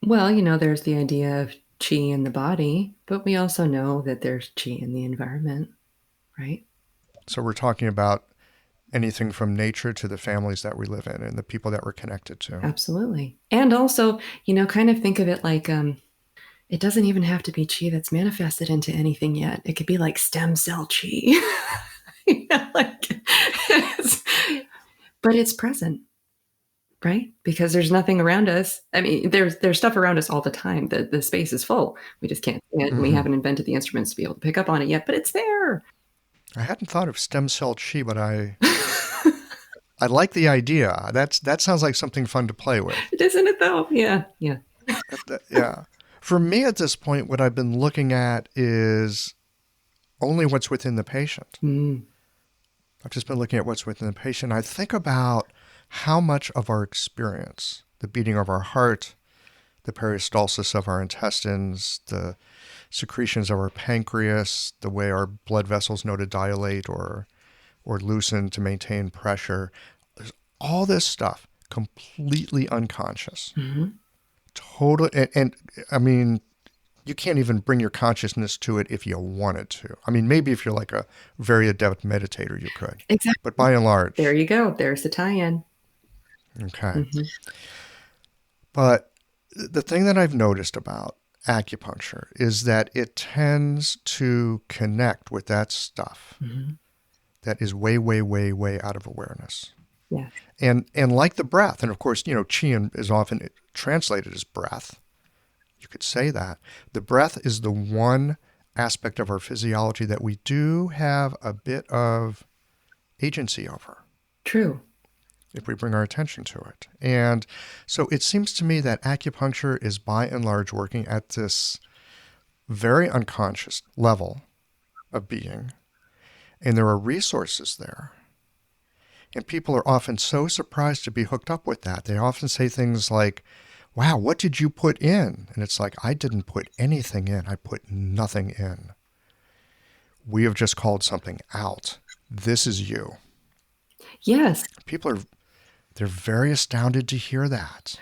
Well, there's the idea of chi in the body, but we also know that there's chi in the environment, right? So we're talking about anything from nature to the families that we live in and the people that we're connected to. Absolutely. And also, kind of think of it like it doesn't even have to be chi that's manifested into anything yet. It could be like stem cell chi. But it's present, right? Because there's nothing around us. I mean, there's stuff around us all the time. The space is full. We just can't see it. Mm-hmm. We haven't invented the instruments to be able to pick up on it yet, but it's there. I hadn't thought of stem cell chi, but I like the idea. That sounds like something fun to play with. Isn't it though? Yeah. Yeah. For me at this point, what I've been looking at is only what's within the patient. Mm. I've just been looking at what's within the patient. I think about how much of our experience, the beating of our heart, the peristalsis of our intestines, the secretions of our pancreas, the way our blood vessels know to dilate or loosen to maintain pressure, there's all this stuff completely unconscious. Mm-hmm. Total, and I mean, you can't even bring your consciousness to it if you wanted to. I mean, maybe if you're like a very adept meditator, you could. Exactly. But by and large. There you go. There's the tie-in. Okay. Mm-hmm. But the thing that I've noticed about acupuncture is that it tends to connect with that stuff Mm-hmm. that is way, way, way, way out of awareness. Yeah. And like the breath, and of course, qi is often translated as breath. You could say that. The breath is the one aspect of our physiology that we do have a bit of agency over. True. If we bring our attention to it. And so it seems to me that acupuncture is by and large working at this very unconscious level of being. And there are resources there. And people are often so surprised to be hooked up with that. They often say things like, wow, what did you put in? And it's like, I didn't put anything in. I put nothing in. We have just called something out. This is you. Yes. They're very astounded to hear that.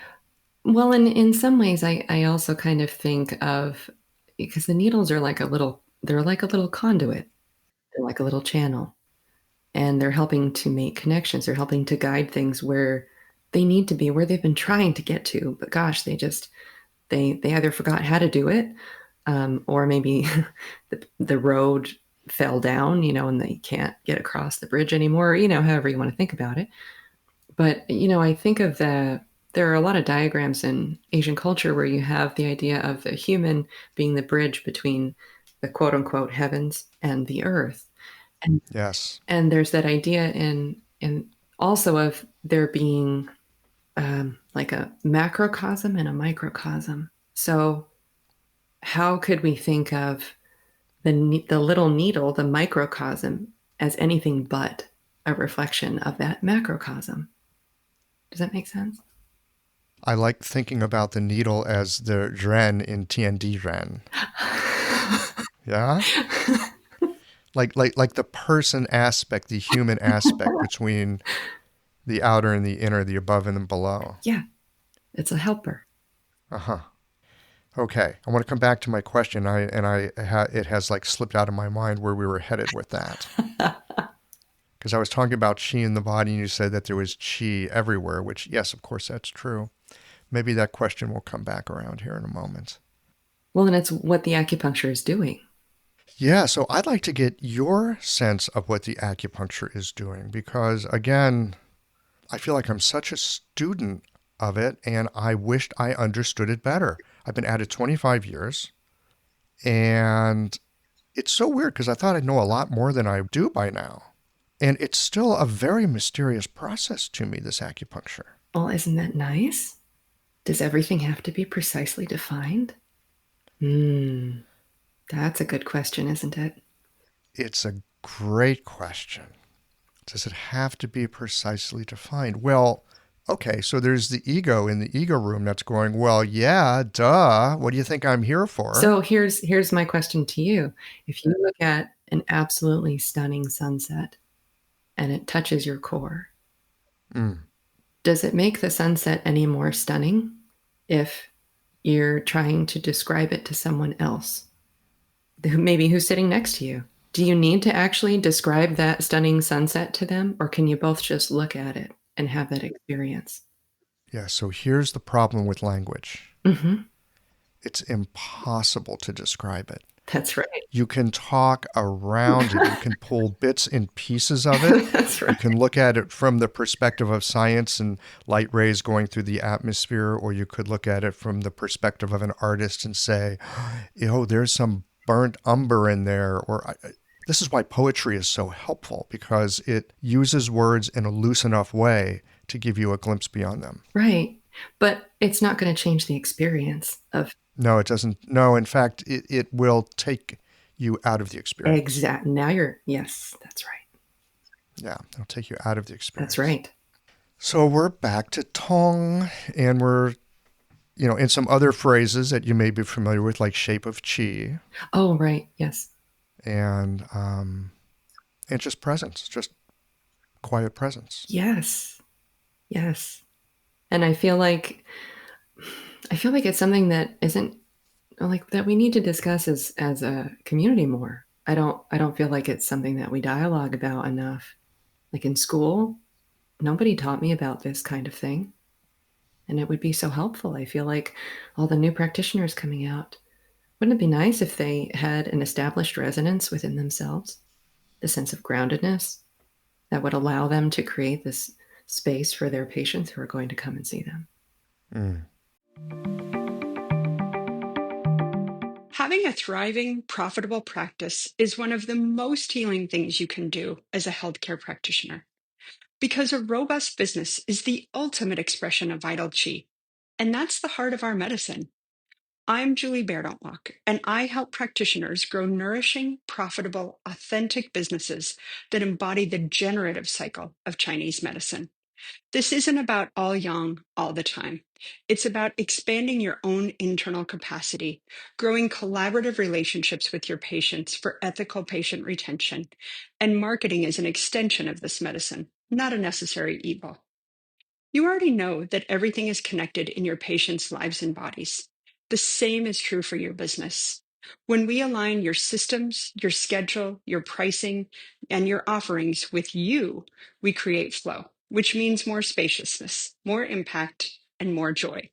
Well, in some ways, I also kind of think of, because the needles are they're like a little conduit. They're like a little channel. And they're helping to make connections. They're helping to guide things where they need to be, where they've been trying to get to. But gosh, they either forgot how to do it, or maybe the road fell down, and they can't get across the bridge anymore, however you want to think about it. But, I think of there are a lot of diagrams in Asian culture where you have the idea of the human being the bridge between the quote unquote heavens and the earth. And, yes. And there's that idea in also of there being like a macrocosm and a microcosm. So how could we think of the little needle, the microcosm, as anything but a reflection of that macrocosm? Does that make sense? I like thinking about the needle as the Ren in TND Ren. Yeah? Like the person aspect, the human aspect between the outer and the inner, the above and the below. Yeah. It's a helper. Uh-huh. Okay. I want to come back to my question. It has like slipped out of my mind where we were headed with that. Because I was talking about chi in the body and you said that there was chi everywhere, which, yes, of course, that's true. Maybe that question will come back around here in a moment. Well, and it's what the acupuncture is doing. Yeah, so I'd like to get your sense of what the acupuncture is doing because, again, I feel like I'm such a student of it and I wished I understood it better. I've been at it 25 years and it's so weird because I thought I'd know a lot more than I do by now. And it's still a very mysterious process to me, this acupuncture. Well, isn't that nice? Does everything have to be precisely defined? That's a good question, isn't it? It's a great question. Does it have to be precisely defined? Well, okay, so there's the ego in the ego room that's going, well, yeah, duh. What do you think I'm here for? So here's my question to you. If you look at an absolutely stunning sunset and it touches your core, does it make the sunset any more stunning if you're trying to describe it to someone else? Maybe who's sitting next to you? Do you need to actually describe that stunning sunset to them, or can you both just look at it and have that experience? Yeah, so here's the problem with language. Mm-hmm. It's impossible to describe it. That's right. You can talk around it. You can pull bits and pieces of it. That's right. You can look at it from the perspective of science and light rays going through the atmosphere, or you could look at it from the perspective of an artist and say, there's some burnt umber in there. This is why poetry is so helpful, because it uses words in a loose enough way to give you a glimpse beyond them. Right. But it's not going to change the experience of No, it doesn't. No, in fact, it will take you out of the experience. exact. Yes, that's right. Yeah, it'll take you out of the experience. That's right. So we're back to Tong, and we're, in some other phrases that you may be familiar with, like shape of chi, Oh, right. Yes. and just presence, just quiet presence. Yes. Yes. And I feel like it's something that isn't like that we need to discuss as a community more. I don't feel like it's something that we dialogue about enough. Like in school, nobody taught me about this kind of thing. And it would be so helpful. I feel like all the new practitioners coming out, wouldn't it be nice if they had an established resonance within themselves, the sense of groundedness that would allow them to create this space for their patients who are going to come and see them? Mm. Having a thriving, profitable practice is one of the most healing things you can do as a healthcare practitioner. Because a robust business is the ultimate expression of vital chi. And that's the heart of our medicine. I'm Julie Bairdontlock, and I help practitioners grow nourishing, profitable, authentic businesses that embody the generative cycle of Chinese medicine. This isn't about all yang all the time. It's about expanding your own internal capacity, growing collaborative relationships with your patients for ethical patient retention, and marketing as an extension of this medicine, not a necessary evil. You already know that everything is connected in your patients' lives and bodies. The same is true for your business. When we align your systems, your schedule, your pricing, and your offerings with you, we create flow, which means more spaciousness, more impact, and more joy.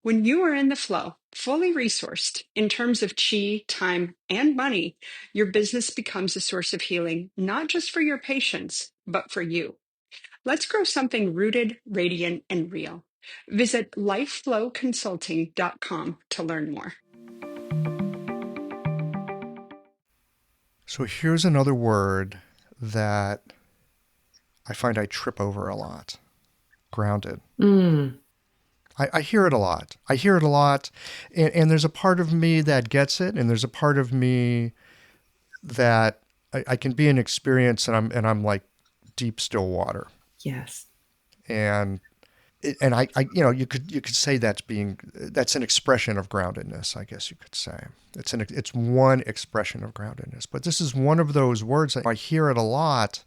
When you are in the flow, fully resourced in terms of chi, time, and money, your business becomes a source of healing, not just for your patients, but for you. Let's grow something rooted, radiant, and real. Visit lifeflowconsulting.com to learn more. So here's another word that I find I trip over a lot. Grounded. Mm. I hear it a lot. I hear it a lot. And there's a part of me that gets it. And there's a part of me that I can be in experience and I'm like deep, still water. Yes. And I you could say that's an expression of groundedness, I guess you could say. It's one expression of groundedness. But this is one of those words that I hear it a lot.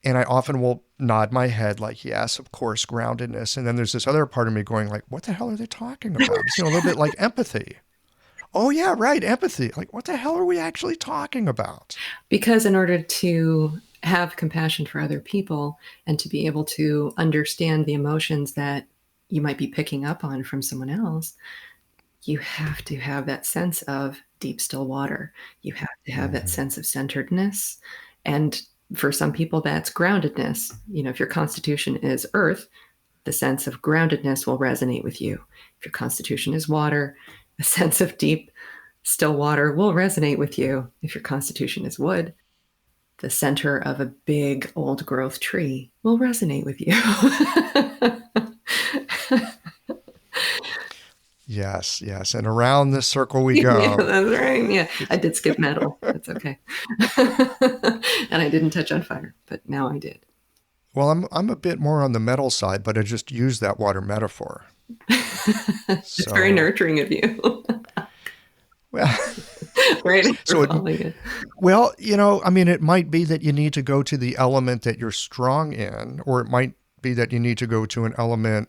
And I often will nod my head like, yes, of course, groundedness. And then there's this other part of me going like, what the hell are they talking about? It's, a little bit like empathy. Oh, yeah, right, empathy. Like, what the hell are we actually talking about? Because in order to have compassion for other people and to be able to understand the emotions that you might be picking up on from someone else, you have to have that sense of deep, still water. You have to have that sense of centeredness. And for some people, that's groundedness. If your constitution is earth, the sense of groundedness will resonate with you. If your constitution is water, the sense of deep, still water will resonate with you. If your constitution is wood, the center of a big old growth tree will resonate with you. Yes, yes. And around this circle we go. Yeah, that's right. Yeah, I did skip metal. That's okay. And I didn't touch on fire, but now I did. Well, I'm a bit more on the metal side, but I just use that water metaphor. It's very nurturing of you. Well, right. So it. Well, it might be that you need to go to the element that you're strong in, or it might be that you need to go to an element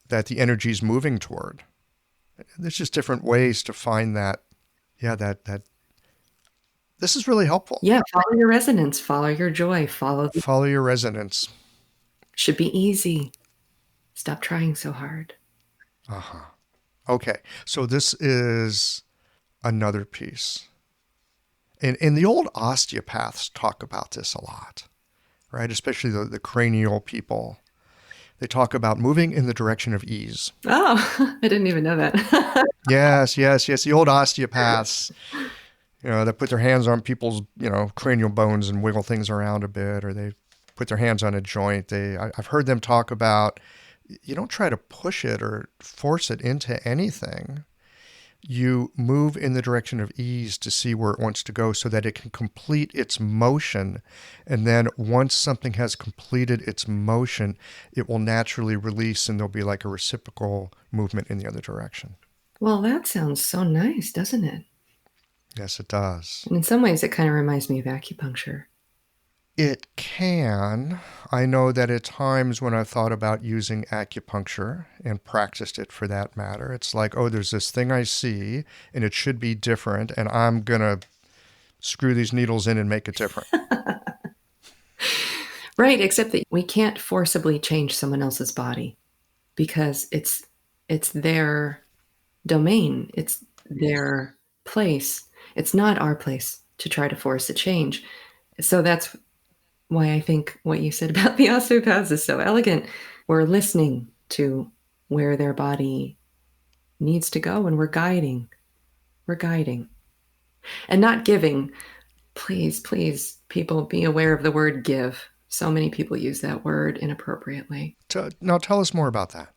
that the energy is moving toward. There's just different ways to find that. Yeah, that this is really helpful. Yeah, follow your resonance, follow your joy, follow your resonance. Should be easy. Stop trying so hard. Uh-huh. Okay, so this is another piece. And the old osteopaths talk about this a lot, right? Especially the cranial people. They talk about moving in the direction of ease. Oh, I didn't even know that. Yes. The old osteopaths, that put their hands on people's, cranial bones and wiggle things around a bit, or they put their hands on a joint. I've heard them talk about, you don't try to push it or force it into anything. You move in the direction of ease to see where it wants to go so that it can complete its motion. And then once something has completed its motion, it will naturally release and there'll be like a reciprocal movement in the other direction. Well, that sounds so nice, doesn't it? Yes, it does. And in some ways, it kind of reminds me of acupuncture. It can. I know that at times when I've thought about using acupuncture and practiced it for that matter, it's like, oh, there's this thing I see and it should be different, and I'm going to screw these needles in and make it different. Right, except that we can't forcibly change someone else's body because it's their domain, it's their place. It's not our place to try to force a change. So that's why I think what you said about the osteopaths is so elegant. We're listening to where their body needs to go, and we're guiding. We're guiding. And not giving. Please, please, people, be aware of the word give. So many people use that word inappropriately. Now tell us more about that.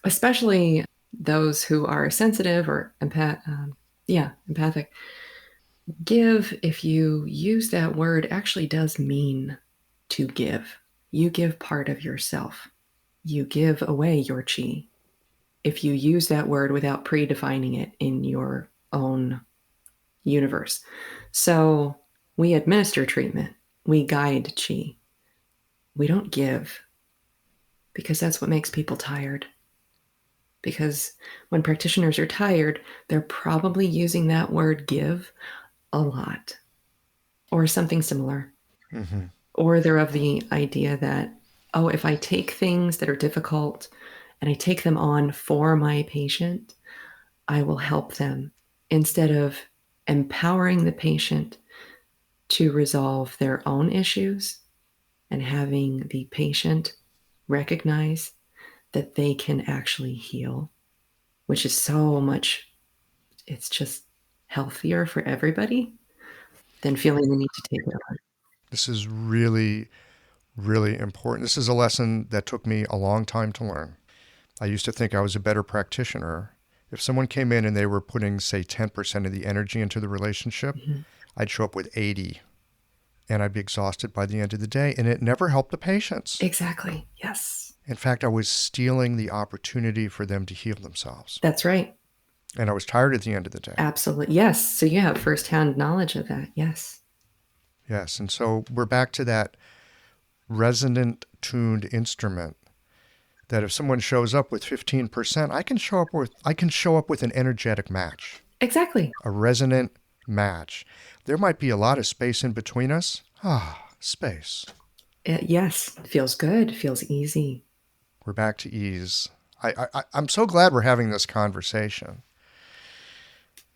Especially those who are sensitive or empathic. Give, if you use that word, actually does mean to give. You give part of yourself. You give away your chi. If you use that word without predefining it in your own universe. So we administer treatment. We guide chi. We don't give, because that's what makes people tired. Because when practitioners are tired, they're probably using that word give a lot or something similar. Mm-hmm. Or they're of the idea that, oh, if I take things that are difficult and I take them on for my patient, I will help them, instead of empowering the patient to resolve their own issues and having the patient recognize that they can actually heal, which is so much, it's just healthier for everybody than feeling the need to take it on. This is really, really important. This is a lesson that took me a long time to learn. I used to think I was a better practitioner. If someone came in and they were putting, say, 10% of the energy into the relationship, Mm-hmm. I'd show up with 80, and I'd be exhausted by the end of the day, and it never helped the patients. Exactly. Yes. In fact, I was stealing the opportunity for them to heal themselves. That's right. And I was tired at the end of the day. Absolutely. Yes. So you have firsthand knowledge of that. Yes. Yes. And so we're back to that resonant tuned instrument that if someone shows up with 15%, I can show up with an energetic match. Exactly. A resonant match. There might be a lot of space in between us. Space. Yes. Feels good. Feels easy. We're back to ease. I'm so glad we're having this conversation.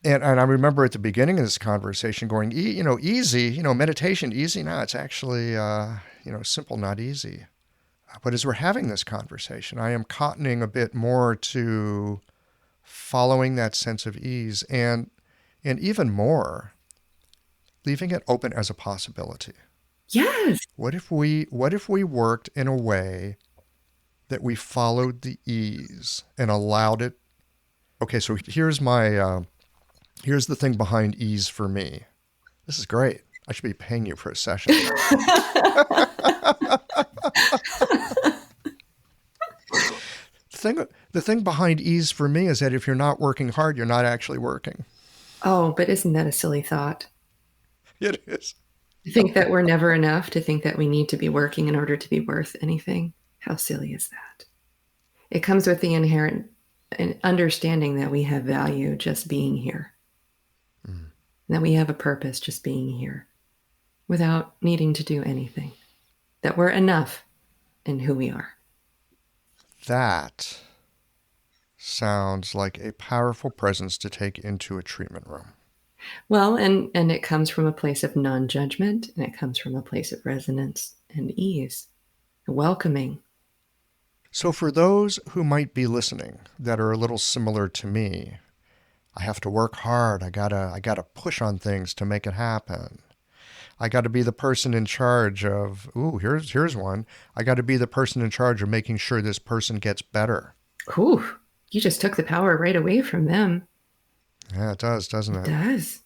And I remember at the beginning of this conversation going, easy, meditation, easy. No, it's actually, simple, not easy. But as we're having this conversation, I am cottoning a bit more to following that sense of ease and even more, leaving it open as a possibility. Yes. What if we worked in a way that we followed the ease and allowed it? Okay, so here's the thing behind ease for me. This is great. I should be paying you for a session. The thing behind ease for me is that if you're not working hard, you're not actually working. Oh, but isn't that a silly thought? It is. To think that we're never enough, to think that we need to be working in order to be worth anything. How silly is that? It comes with the inherent understanding that we have value just being here. Mm. That we have a purpose just being here without needing to do anything. That we're enough in who we are. That sounds like a powerful presence to take into a treatment room. Well, and it comes from a place of non-judgment, and it comes from a place of resonance and ease, welcoming. So for those who might be listening that are a little similar to me, I have to work hard. I gotta push on things to make it happen. I got to be the person in charge of, here's one. I got to be the person in charge of making sure this person gets better. Whew, you just took the power right away from them. Yeah, it does, doesn't It it? does.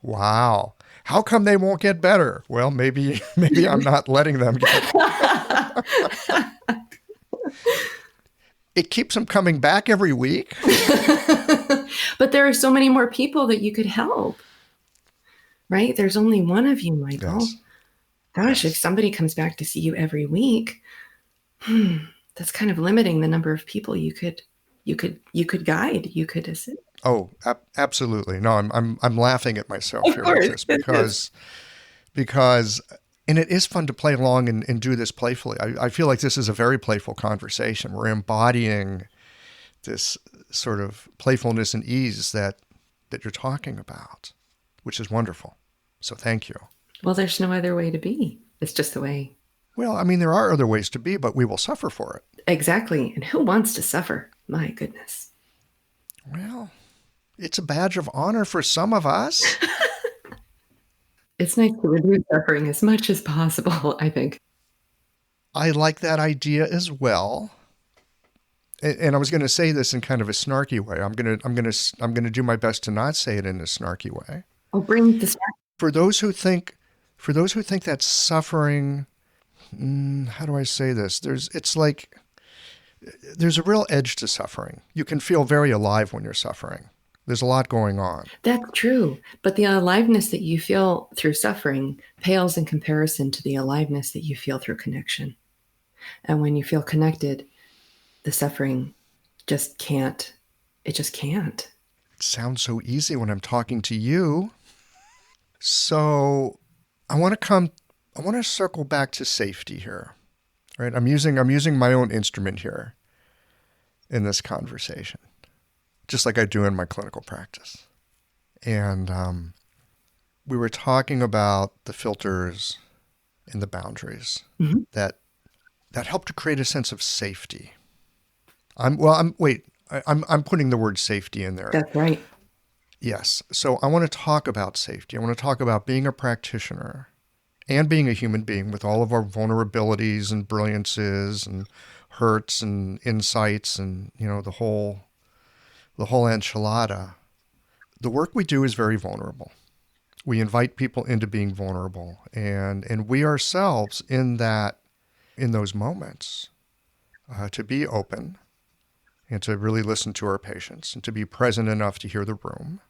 Wow. How come they won't get better? Well, maybe I'm not letting them get. It keeps them coming back every week. But there are so many more people that you could help, right? There's only one of you, Michael. Yes. Gosh, Yes. if somebody comes back to see you every week, that's kind of limiting the number of people you could guide, you could assist. Oh, absolutely. No, I'm laughing at myself Of here course, with this because and it is fun to play along and do this playfully. I feel like this is a very playful conversation. We're embodying this sort of playfulness and ease that you're talking about, which is wonderful. So thank you. Well, there's no other way to be. It's just the way. Well, I mean, there are other ways to be, but we will suffer for it. Exactly. And who wants to suffer? My goodness. Well, it's a badge of honor for some of us. It's nice to reduce suffering as much as possible, I think. I like that idea as well. And I was going to say this in kind of a snarky way. I'm going to do my best to not say it in a snarky way. I'll bring the snark. For those who think that suffering, how do I say this? There's a real edge to suffering. You can feel very alive when you're suffering. There's a lot going on. That's true. But the aliveness that you feel through suffering pales in comparison to the aliveness that you feel through connection. And when you feel connected, the suffering just can't. It just can't. It sounds so easy when I'm talking to you. So I want to circle back to safety here. Right? I'm using my own instrument here in this conversation, just like I do in my clinical practice. And we were talking about the filters and the boundaries that help to create a sense of safety. I'm putting the word safety in there. That's right. Yes. So I want to talk about safety. I want to talk about being a practitioner and being a human being with all of our vulnerabilities and brilliances and hurts and insights and, the whole enchilada. The work we do is very vulnerable. We invite people into being vulnerable, and we ourselves in those moments to be open and to really listen to our patients and to be present enough to hear the room.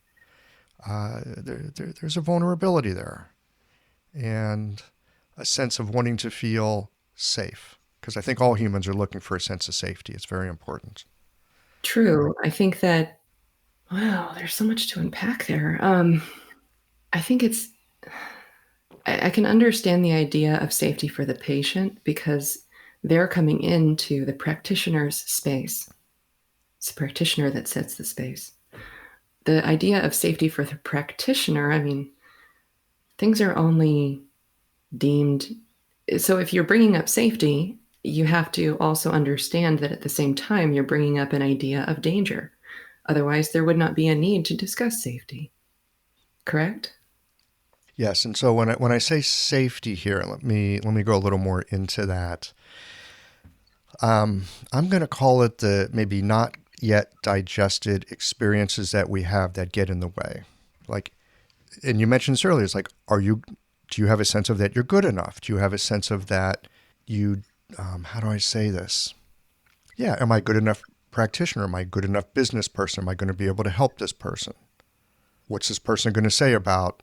There's a vulnerability there and a sense of wanting to feel safe, because I think all humans are looking for a sense of safety. It's very important. True. I think that, wow, there's so much to unpack there. I think I can understand the idea of safety for the patient because they're coming into the practitioner's space. It's the practitioner that sets the space. The idea of safety for the practitioner, I mean, things are only deemed. So if you're bringing up safety, you have to also understand that at the same time, you're bringing up an idea of danger. Otherwise, there would not be a need to discuss safety. Correct? Yes, and so when I say safety here, let me go a little more into that. I'm going to call it the maybe not yet digested experiences that we have that get in the way. Like, and you mentioned this earlier, it's like, do you have a sense of that you're good enough? Do you have a sense of that you, how do I say this? Yeah, am I good enough practitioner? Am I good enough business person? Am I going to be able to help this person? What's this person going to say about,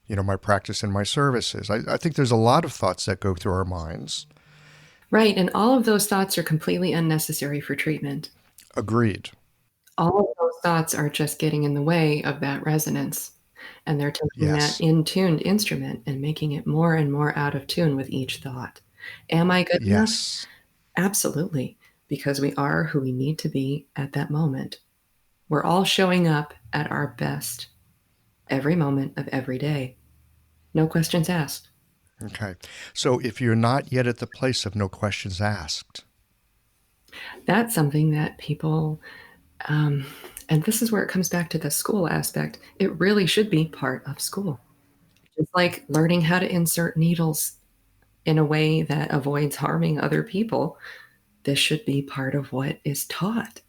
my practice and my services? I think there's a lot of thoughts that go through our minds. Right, and all of those thoughts are completely unnecessary for treatment. Agreed. All of those thoughts are just getting in the way of that resonance. And they're taking Yes. that in-tuned instrument and making it more and more out of tune with each thought. Am I good enough? Yes. Absolutely, because we are who we need to be at that moment. We're all showing up at our best every moment of every day. No questions asked. Okay. So if you're not yet at the place of no questions asked, that's something that people, and this is where it comes back to the school aspect. It really should be part of school. Just like learning how to insert needles in a way that avoids harming other people, this should be part of what is taught.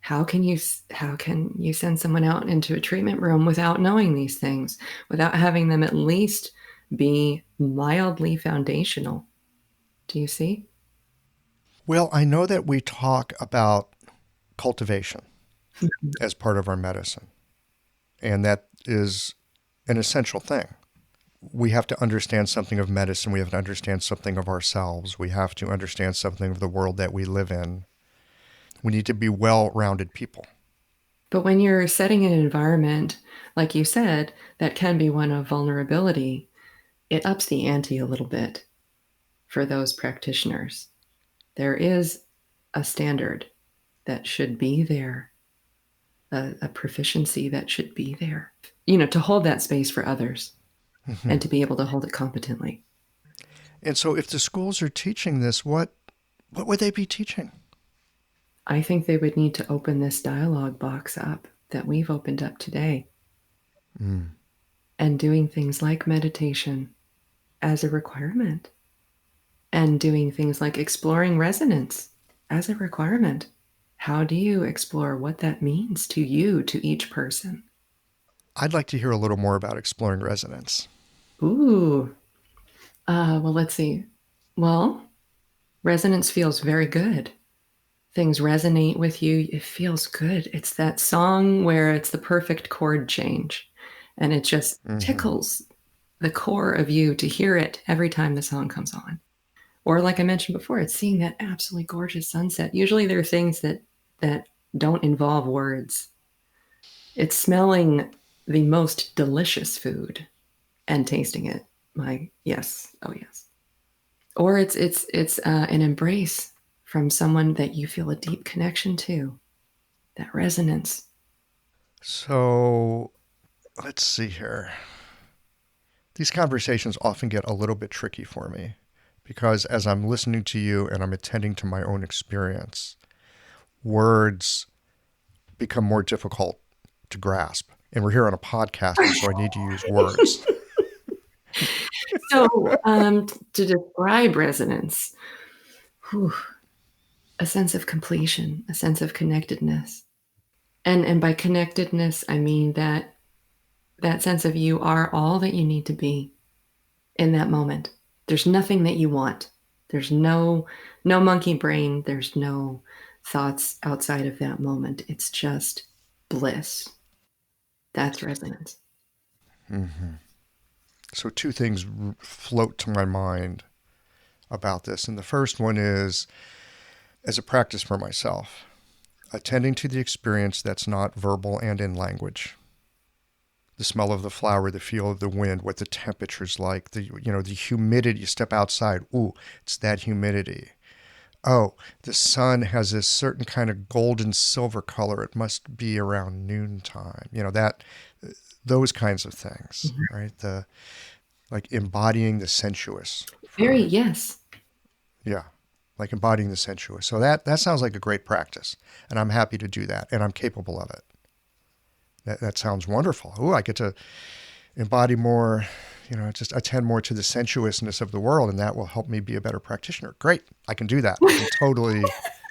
How can you send someone out into a treatment room without knowing these things, without having them at least be mildly foundational? Do you see? Well, I know that we talk about cultivation as part of our medicine, and that is an essential thing. We have to understand something of medicine. We have to understand something of ourselves. We have to understand something of the world that we live in. We need to be well-rounded people. But when you're setting an environment, like you said, that can be one of vulnerability, it ups the ante a little bit for those practitioners. There is a standard that should be there, a proficiency that should be there, to hold that space for others and to be able to hold it competently. And so if the schools are teaching this, what would they be teaching? I think they would need to open this dialogue box up that we've opened up today and doing things like meditation as a requirement and doing things like exploring resonance as a requirement. How do you explore what that means to you, to each person? I'd like to hear a little more about exploring resonance. Ooh. Well, let's see. Well, resonance feels very good. Things resonate with you. It feels good. It's that song where it's the perfect chord change and it just tickles the core of you to hear it every time the song comes on. Or like I mentioned before, it's seeing that absolutely gorgeous sunset. Usually there are things that don't involve words. It's smelling the most delicious food and tasting it. Yes, oh yes. Or it's an embrace from someone that you feel a deep connection to. That resonance. So let's see here. These conversations often get a little bit tricky for me because as I'm listening to you and I'm attending to my own experience, words become more difficult to grasp. And we're here on a podcast, and so I need to use words. So to describe resonance, a sense of completion, a sense of connectedness. And by connectedness, I mean that sense of you are all that you need to be in that moment. There's nothing that you want. There's no monkey brain. There's no thoughts outside of that moment. It's just bliss. That's resonance. So two things float to my mind about this. And the first one is, as a practice for myself, attending to the experience that's not verbal and in language. The smell of the flower, the feel of the wind, what the temperature's like, the humidity. You step outside, ooh, it's that humidity. Oh, the sun has this certain kind of golden silver color. It must be around noontime. Those kinds of things, right? Like embodying the sensuous. Yes. Yeah, like embodying the sensuous. So that sounds like a great practice, and I'm happy to do that, and I'm capable of it. That sounds wonderful. Ooh, I get to embody more, just attend more to the sensuousness of the world, and that will help me be a better practitioner. Great, I can do that.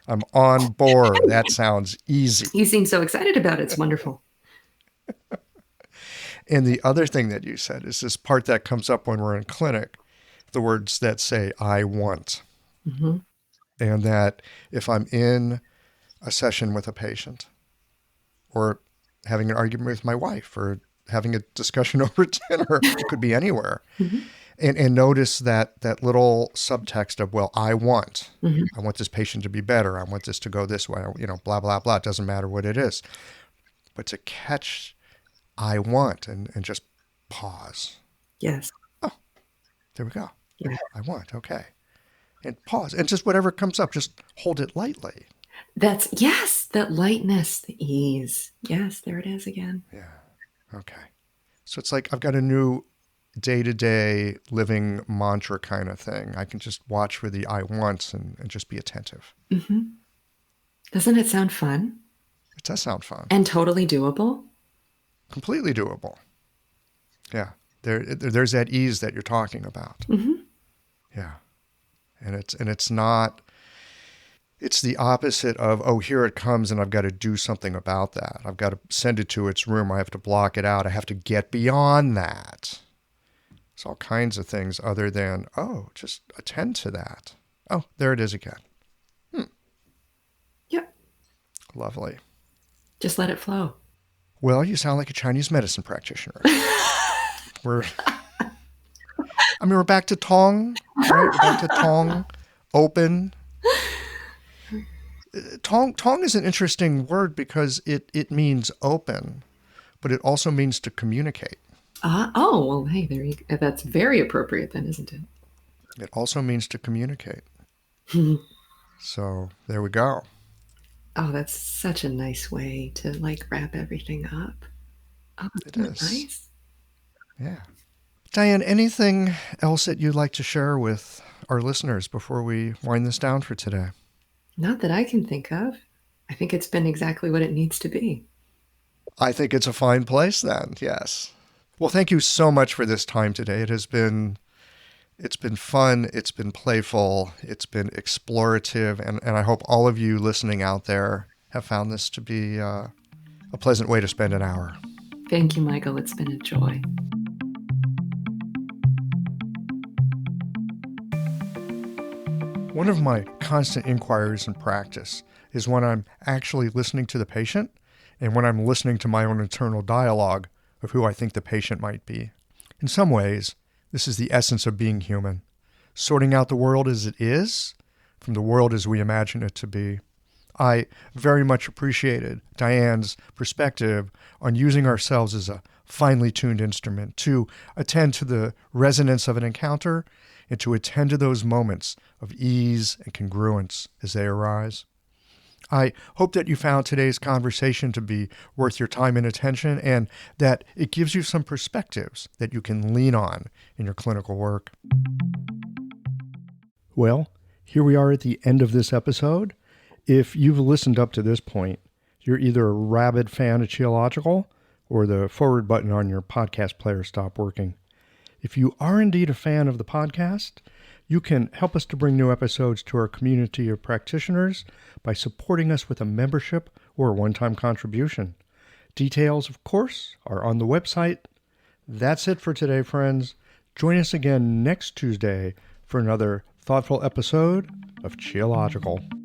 I'm on board. That sounds easy. You seem so excited about it. It's wonderful. And the other thing that you said is this part that comes up when we're in clinic, the words that say, I want. Mm-hmm. And that if I'm in a session with a patient or having an argument with my wife or having a discussion over dinner, it could be anywhere. Mm-hmm. And notice that little subtext of, well, I want. Mm-hmm. I want this patient to be better. I want this to go this way, blah, blah, blah. It doesn't matter what it is. But to catch I want and just pause. Yes. Oh, there we go. Yeah. I want. Okay. And pause. And just whatever comes up, just hold it lightly. That lightness, the ease. Yes, there it is again. Yeah. Okay. So it's like I've got a new day-to-day living mantra kind of thing. I can just watch for the I wants and just be attentive. Mm-hmm. Doesn't it sound fun? It does sound fun. And totally doable? Completely doable. Yeah. There's that ease that you're talking about. Mm-hmm. Yeah. And it's not, it's the opposite of, oh, here it comes and I've got to do something about that. I've got to send it to its room. I have to block it out. I have to get beyond that. There's all kinds of things other than, oh, just attend to that. Oh, there it is again. Yep. Lovely. Just let it flow. Well, you sound like a Chinese medicine practitioner. We're back to Tong, right? We're back to Tong, open. Tong is an interesting word because it means open, but it also means to communicate. Oh, well, hey, there you go. That's very appropriate then, isn't it? It also means to communicate. So there we go. Oh, that's such a nice way to like wrap everything up. Oh, It isn't that is. nice? Yeah. Diane, anything else that you'd like to share with our listeners before we wind this down for today? Not that I can think of. I think it's been exactly what it needs to be. I think it's a fine place then, yes. Well, thank you so much for this time today. It's been fun, it's been playful, it's been explorative, and I hope all of you listening out there have found this to be a pleasant way to spend an hour. Thank you, Michael. It's been a joy. One of my constant inquiries in practice is when I'm actually listening to the patient and when I'm listening to my own internal dialogue of who I think the patient might be. In some ways, this is the essence of being human, sorting out the world as it is from the world as we imagine it to be. I very much appreciated Diane's perspective on using ourselves as a finely tuned instrument to attend to the resonance of an encounter and to attend to those moments of ease and congruence as they arise. I hope that you found today's conversation to be worth your time and attention and that it gives you some perspectives that you can lean on in your clinical work. Well, here we are at the end of this episode. If you've listened up to this point, you're either a rabid fan of Qiological or the forward button on your podcast player stopped working. If you are indeed a fan of the podcast, you can help us to bring new episodes to our community of practitioners by supporting us with a membership or a one-time contribution. Details, of course, are on the website. That's it for today, friends. Join us again next Tuesday for another thoughtful episode of Qiological.